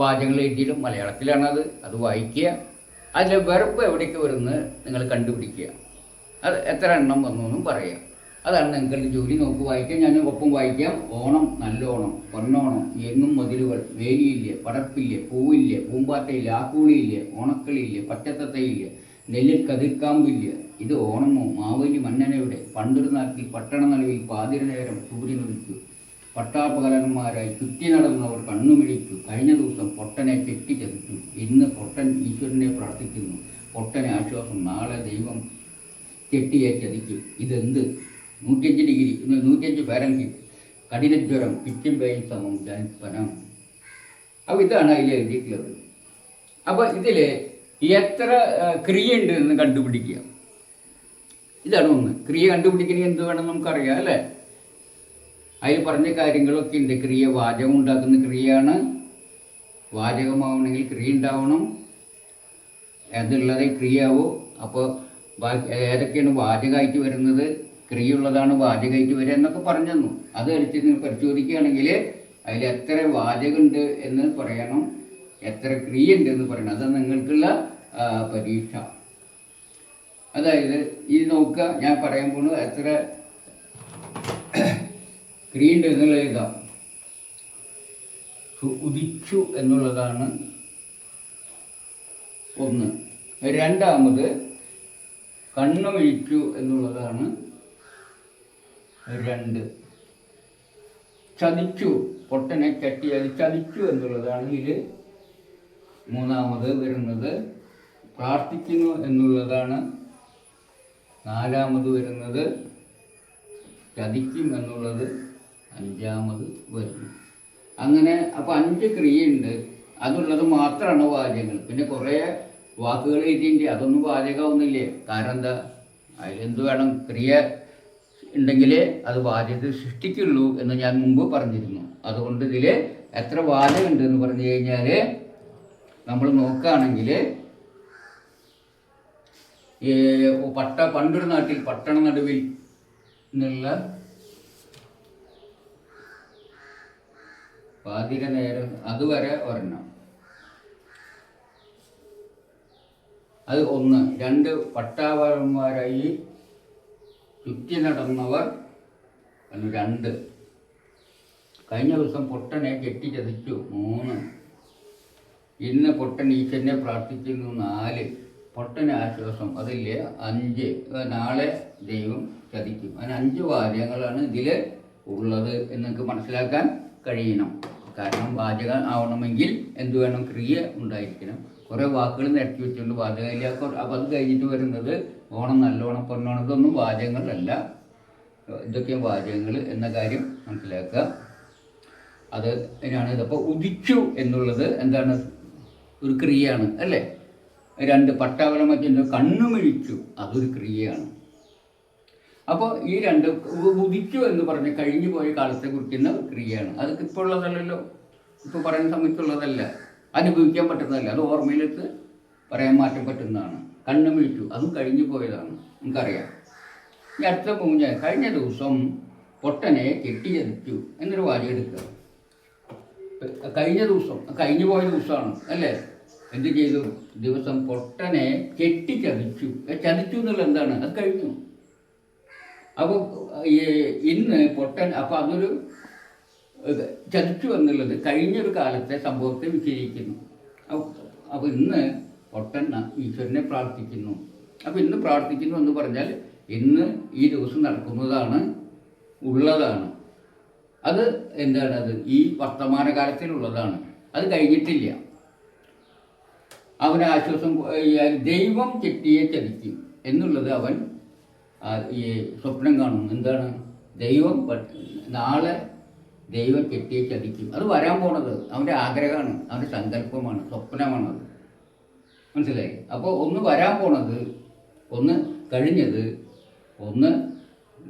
വാചകങ്ങൾ എഴുതിയിട്ടും മലയാളത്തിലാണത്. അത് വായിക്കുക. അതിൽ വെർബ് എവിടേക്ക് വരുന്നത് നിങ്ങൾ കണ്ടുപിടിക്കുക. അത് എത്ര എണ്ണം വന്നു എന്നും പറയുക. അതാണ് നിങ്ങൾക്ക് ജോലി. നോക്ക് വായിക്കാം, ഞാൻ ഒപ്പം വായിക്കാം. ഓണം, നല്ലോണം, പൊന്നോണം, എങ്ങും മതിലുകൾ, വേലിയില്ല, പടപ്പില്ല, പൂവില്ല, പൂമ്പാറ്റയില്ല, ആക്കൂളിയില്ല, ഓണക്കളിയില്ല, പച്ചത്തത്തയില്ല, നെല്ലിൽ കതിർക്കാമ്പില്ല. ഇത് ഓണമോ മാവേലി മന്നനയുടെ പണ്ടൊരു നാട്ടിൽ പട്ടണ നടുവിൽ പാതിരനേരം സൂര്യനൊലിച്ചു. പട്ടാപകലന്മാരായി ചുറ്റി നടന്നവർ കണ്ണുമിഴിച്ചു. കഴിഞ്ഞ ദിവസം പൊട്ടനെ ചെട്ടിച്ചതിച്ചു. ഇന്ന് പൊട്ടൻ ഈശ്വരനെ പ്രാർത്ഥിക്കുന്നു. പൊട്ടന് ആശ്വാസം, നാളെ ദൈവം കെട്ടിയെ ചതിക്കും. ഇതെന്ത് 105 ഡിഗ്രി 105 ഫാരൻഹീറ്റ്, കഠിനജ്വരം, പിച്ചും പേയും സമം ജൽപ്പനം. അപ്പോൾ ഇതാണ് അതിൽ എഴുതിയിട്ടുള്ളത്. അപ്പോൾ ഇതിൽ എത്ര ക്രിയ ഉണ്ട് എന്ന് കണ്ടുപിടിക്കുക. ഇതാണ് ഒന്ന്. ക്രിയ കണ്ടുപിടിക്കണമെങ്കിൽ എന്ത് വേണം നമുക്കറിയാം അല്ലേ. അതിൽ പറഞ്ഞ കാര്യങ്ങളൊക്കെ ഉണ്ട്. ക്രിയ വാചകം ഉണ്ടാക്കുന്ന ക്രിയയാണ്. വാചകമാവണമെങ്കിൽ ക്രിയ ഉണ്ടാവണം, അതുള്ളതേ ക്രിയാവോ. അപ്പോൾ ഏതൊക്കെയാണ് വാചകമായിട്ട് വരുന്നത്, ക്രിയ ഉള്ളതാണ് വാചകമായിട്ട് വരിക എന്നൊക്കെ പറഞ്ഞു തന്നു. അത് അടിച്ച് നിങ്ങൾ പരിശോധിക്കുകയാണെങ്കിൽ അതിൽ എത്ര വാചകമുണ്ട് എന്ന് പറയണം, എത്ര ക്രിയ ഉണ്ട് എന്ന് പറയണം. അത് നിങ്ങൾക്കുള്ള പരീക്ഷ. അതായത് ഇത് നോക്കുക, ഞാൻ പറയാൻ പോകുന്നത് എത്ര ക്രിയ ഉണ്ട് എന്നുള്ള ഇതാ. ഉദിച്ചു എന്നുള്ളതാണ് ഒന്ന്. രണ്ടാമത് കണ്ണുമിഴിച്ചു എന്നുള്ളതാണ് രണ്ട്. ചതിച്ചു, പൊട്ടനെ കെട്ടിയാൽ ചതിച്ചു എന്നുള്ളതാണ് ഇതിൽ മൂന്നാമത് വരുന്നത്. പ്രാർത്ഥിക്കുന്നു എന്നുള്ളതാണ് നാലാമത് വരുന്നത്. ചതിക്കും എന്നുള്ളത് അഞ്ചാമത് വരുന്നു. അങ്ങനെ അപ്പോൾ 5 ക്രിയയുണ്ട്. അതുള്ളത് മാത്രമാണ് വാചകങ്ങൾ. പിന്നെ കുറേ വാക്കുകൾ എഴുതിയിട്ടുണ്ട്, അതൊന്നും വാചകമാവുന്നില്ലേ. കാരണം എന്താ, അതിലെന്ത് വേണം, ക്രിയ ഉണ്ടെങ്കിലേ അത് വാചകത്തെ സൃഷ്ടിക്കുള്ളൂ എന്ന് ഞാൻ മുമ്പ് പറഞ്ഞിരുന്നു. അതുകൊണ്ട് ഇതിൽ എത്ര വാചകമുണ്ട് എന്ന് പറഞ്ഞു കഴിഞ്ഞാൽ നമ്മൾ നോക്കുകയാണെങ്കിൽ പണ്ടൊരു നാട്ടിൽ പട്ടണ നടുവിൽ എന്നുള്ള പാതിര നേരം അതുവരെ ഒരെണ്ണം, അത് ഒന്ന്. 2 പട്ടാവന്മാരായി ചുറ്റി നടന്നവർ 2. കഴിഞ്ഞ ദിവസം പൊട്ടനെ കെട്ടിച്ചതിച്ചു 3. ഇന്ന് പൊട്ടൻ ഈശ്വരനെ പ്രാർത്ഥിക്കുന്നു 4. പൊട്ടന് ആശ്വാസം അതില്ലേ 5. നാളെ ദൈവം ചതിക്കും. അങ്ങനെ 5 വാചകങ്ങളാണ് ഇതിൽ ഉള്ളത് എന്നൊക്കെ മനസ്സിലാക്കാൻ കഴിയണം. കാരണം വാചകം ആവണമെങ്കിൽ എന്ത് വേണം, ക്രിയ ഉണ്ടായിരിക്കണം. കുറേ വാക്കുകൾ നിരത്തി വെച്ചുകൊണ്ട് വാചകമില്ല. അപ്പോൾ അത് കഴിഞ്ഞിട്ട് വരുന്നത് ഓണം, നല്ലോണം, പൊന്നോണം, ഇതൊന്നും വാചകങ്ങളല്ല. ഇതൊക്കെ വാചകങ്ങൾ എന്ന കാര്യം മനസ്സിലാക്കുക. അത് അതിനാണ് ഇതപ്പോൾ ഉദിച്ചു എന്നുള്ളത് എന്താണ്, ഒരു ക്രിയയാണ് അല്ലേ. 2 പട്ടാവലം വെച്ച് കണ്ണുമിഴിച്ചു, അതൊരു ക്രിയയാണ്. അപ്പോൾ ഈ 2 ഉദിച്ചു എന്ന് പറഞ്ഞ് കഴിഞ്ഞു പോയ കാലത്തെ കുറിക്കുന്ന ക്രിയയാണ്. അതൊക്കെ ഇപ്പോൾ ഉള്ളതല്ലല്ലോ, ഇപ്പോൾ പറയുന്ന സമയത്തുള്ളതല്ല, അനുഭവിക്കാൻ പറ്റുന്നതല്ല. അത് ഓർമ്മയിലെടുത്ത് പറയാൻ മാറ്റം പറ്റുന്നതാണ്. കണ്ണുമിഴിച്ചു, അതും കഴിഞ്ഞു പോയതാണ്, നമുക്കറിയാം. ഈ അടുത്ത കഴിഞ്ഞ ദിവസം പൊട്ടനെ കെട്ടിച്ചതിച്ചു എന്നൊരു വാചകം എടുക്കുക. കഴിഞ്ഞ ദിവസം, കഴിഞ്ഞു പോയ ദിവസമാണ് അല്ലേ. എന്ത് ചെയ്തു, ദിവസം പൊട്ടനെ കെട്ടിച്ചതിച്ചു. ചതിച്ചു എന്നുള്ള എന്താണ്, അത് കഴിഞ്ഞു. അപ്പോൾ ഇന്ന് പൊട്ടൻ, അപ്പോൾ അതൊരു ചതിച്ചു എന്നുള്ളത് കഴിഞ്ഞൊരു കാലത്തെ സംഭവത്തെ വിശദീകരിക്കുന്നു. അപ്പോൾ ഇന്ന് പൊട്ടൻ ഈശ്വരനെ പ്രാർത്ഥിക്കുന്നു. അപ്പോൾ ഇന്ന് പ്രാർത്ഥിക്കുന്നു എന്ന് പറഞ്ഞാൽ ഇന്ന് ഈ ദിവസം നടക്കുന്നതാണ്, ഉള്ളതാണ്. അത് എന്താണ്, അത് ഈ വർത്തമാനകാലത്തിലുള്ളതാണ്, അത് കഴിഞ്ഞിട്ടില്ല. അവന് ആശ്വാസം, ദൈവം കെട്ടിയെ ചതിക്കും എന്നുള്ളത് അവൻ ഈ സ്വപ്നം കാണുന്നു. എന്താണ്, ദൈവം നാളെ ദൈവം കെട്ടിയെ ചതിക്കും. അത് വരാൻ പോണത് അവൻ്റെ ആഗ്രഹമാണ്, അവൻ്റെ സങ്കല്പമാണ്, സ്വപ്നമാണത്. മനസ്സിലായി. അപ്പോൾ ഒന്ന് വരാൻ പോണത്, ഒന്ന് കഴിഞ്ഞത്, ഒന്ന്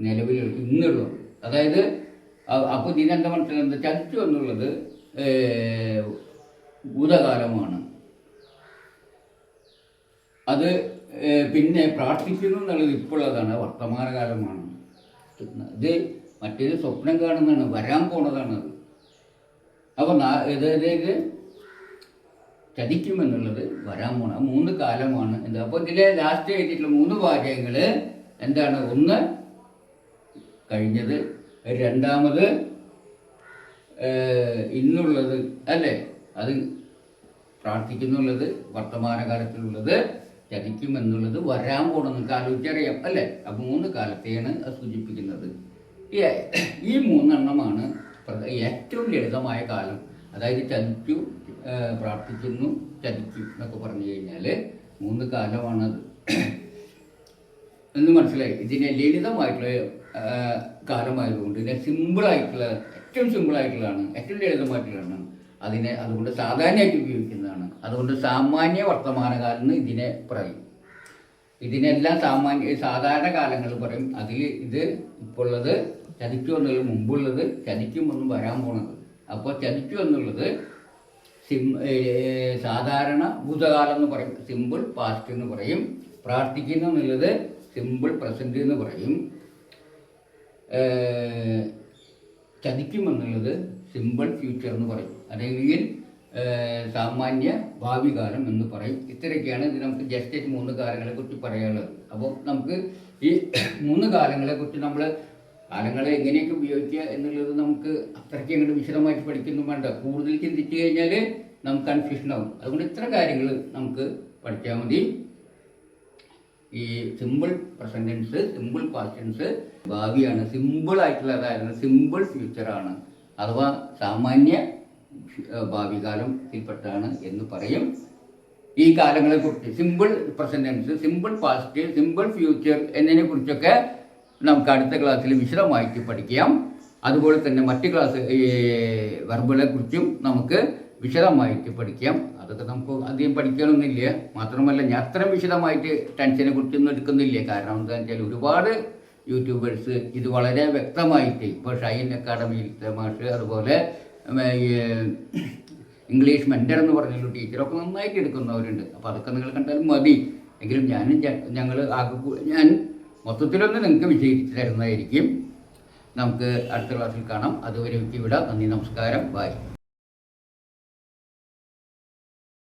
നിലവിൽ ഇന്നുള്ളത്. അതായത് അപ്പോൾ ഇതിനെന്താ മനസ്സിലാക്കുന്നത്, ചതിച്ചു എന്നുള്ളത് ഭൂതകാലമാണ്. അത് പിന്നെ പ്രാർത്ഥിക്കുന്നു എന്നുള്ളത് ഇപ്പോഴതാണ്, വർത്തമാനകാലമാണ്. ഇത് മറ്റേത് സ്വപ്നം കാണുന്നതാണ്, വരാൻ പോണതാണത്. അപ്പോൾ ഇത് ചതിക്കുമെന്നുള്ളത് വരാൻ പോണ 3 കാലമാണ്. എന്താ, അപ്പോൾ ഇതിലെ ലാസ്റ്റ് എഴുതിയിട്ടുള്ള 3 വാചകങ്ങൾ എന്താണ്, ഒന്ന് കഴിഞ്ഞത്, രണ്ടാമത് ഇന്നുള്ളത് അല്ലേ, അത് പ്രാർത്ഥിക്കുന്നുള്ളത് വർത്തമാനകാലത്തിലുള്ളത്, ചതിക്കുമെന്നുള്ളത് വരാൻ പോകണം. നിങ്ങൾക്ക് ആലോചിച്ചറിയാം അല്ലേ. അപ്പോൾ 3 കാലത്തെയാണ് അത് സൂചിപ്പിക്കുന്നത്. ഈ 3 എണ്ണമാണ് ഏറ്റവും ലളിതമായ കാലം. അതായത് ചതിച്ചു, പ്രാർത്ഥിക്കുന്നു, ചതിക്കും എന്നൊക്കെ പറഞ്ഞു കഴിഞ്ഞാൽ 3 കാലമാണത് എന്ന് മനസ്സിലായി. ഇതിനെ ലളിതമായിട്ടുള്ള കാലമായതുകൊണ്ട് ഇതിനെ സിമ്പിളായിട്ടുള്ള, ഏറ്റവും സിമ്പിളായിട്ടുള്ളതാണ്, ഏറ്റവും ലളിതമായിട്ടുള്ളതാണ്. അതുകൊണ്ട് സാധാരണയായിട്ട് ഉപയോഗിക്കുന്നതാണ്. അതുകൊണ്ട് സാമാന്യ വർത്തമാനകാലം എന്ന് ഇതിനെ പറയും. ഇതിനെല്ലാം സാധാരണ കാലങ്ങൾ പറയും. അതിൽ ഇത് ഇപ്പോൾ ഉള്ളത് ചതിച്ചു എന്നുള്ളത്, മുമ്പുള്ളത് ചതിക്കുമെന്നും വരാൻ പോണത്. അപ്പോൾ ചതിച്ചു എന്നുള്ളത് സാധാരണ ഭൂതകാലം എന്ന് പറയും, സിമ്പിൾ പാസ്റ്റ് എന്ന് പറയും. പ്രാർത്ഥിക്കുന്നു എന്നുള്ളത് സിമ്പിൾ പ്രസൻറ്റ് എന്ന് പറയും. ചതിക്കുമെന്നുള്ളത് സിമ്പിൾ ഫ്യൂച്ചർ എന്ന് പറയും, അല്ലെങ്കിൽ സാമാന്യ ഭാവി കാലം എന്ന് പറയും. ഇത്രയൊക്കെയാണ് ഇത് നമുക്ക് ജസ്റ്റ് 3 കാലങ്ങളെക്കുറിച്ച് പറയാനുള്ളത്. അപ്പോൾ നമുക്ക് ഈ 3 കാലങ്ങളെക്കുറിച്ച് നമ്മൾ കാലങ്ങളെ എങ്ങനെയൊക്കെ ഉപയോഗിക്കുക എന്നുള്ളത് നമുക്ക് അത്രയ്ക്ക് അങ്ങോട്ട് വിശദമായിട്ട് പഠിക്കൊന്നും വേണ്ട. കൂടുതൽ ചിന്തിച്ചു കഴിഞ്ഞാൽ നമുക്ക് കൺഫ്യൂഷനാവും. അതുകൊണ്ട് ഇത്ര കാര്യങ്ങൾ നമുക്ക് പഠിച്ചാൽ മതി. ഈ സിമ്പിൾ പ്രസൻറ്റൻസ്, സിമ്പിൾ പാസ്റ്റൻസ് ഭാവിയാണ്, സിമ്പിളായിട്ടുള്ളതായിരുന്നു സിമ്പിൾ ഫ്യൂച്ചറാണ്, അഥവാ സാമാന്യ ഭാവി കാലത്തിൽപ്പെട്ടാണ് എന്ന് പറയും. ഈ കാലങ്ങളെക്കുറിച്ച് simple present tense, simple past, simple future എന്നതിനെ കുറിച്ചൊക്കെ നമുക്ക് അടുത്ത ക്ലാസ്സിൽ വിശദമായിട്ട് പഠിക്കാം. അതുപോലെ തന്നെ മറ്റ് വെർബുകളെ കുറിച്ചും നമുക്ക് വിശദമായിട്ട് പഠിക്കാം. അതൊക്കെ നമുക്ക് അധികം പഠിക്കണമെന്നില്ല. മാത്രമല്ല ഞാൻ അത്രയും വിശദമായിട്ട് ടെൻഷനെ കുറിച്ചൊന്നും എടുക്കുന്നില്ല. കാരണം എന്താണെന്ന് വെച്ചാൽ ഒരുപാട് യൂട്യൂബേഴ്സ് ഇത് വളരെ വ്യക്തമായിട്ട്, ഇപ്പോൾ ഷൈൻ അക്കാഡമിയിലത്തെ മാഷ്, അതുപോലെ ഇംഗ്ലീഷ് മെൻറ്റർ എന്ന് പറഞ്ഞൊരു ടീച്ചറൊക്കെ നന്നായിട്ട് എടുക്കുന്നവരുണ്ട്. അപ്പോൾ അതൊക്കെ നിങ്ങൾ കണ്ടാലും മതി. എങ്കിലും ഞാൻ മൊത്തത്തിലൊന്ന് നിങ്ങൾക്ക് വിശദീകരിച്ച് തരുന്നതായിരിക്കും. നമുക്ക് അടുത്ത ക്ലാസ്സിൽ കാണാം. അതുവരെ ഇവിടെ നന്ദി, നമസ്കാരം, ബൈ.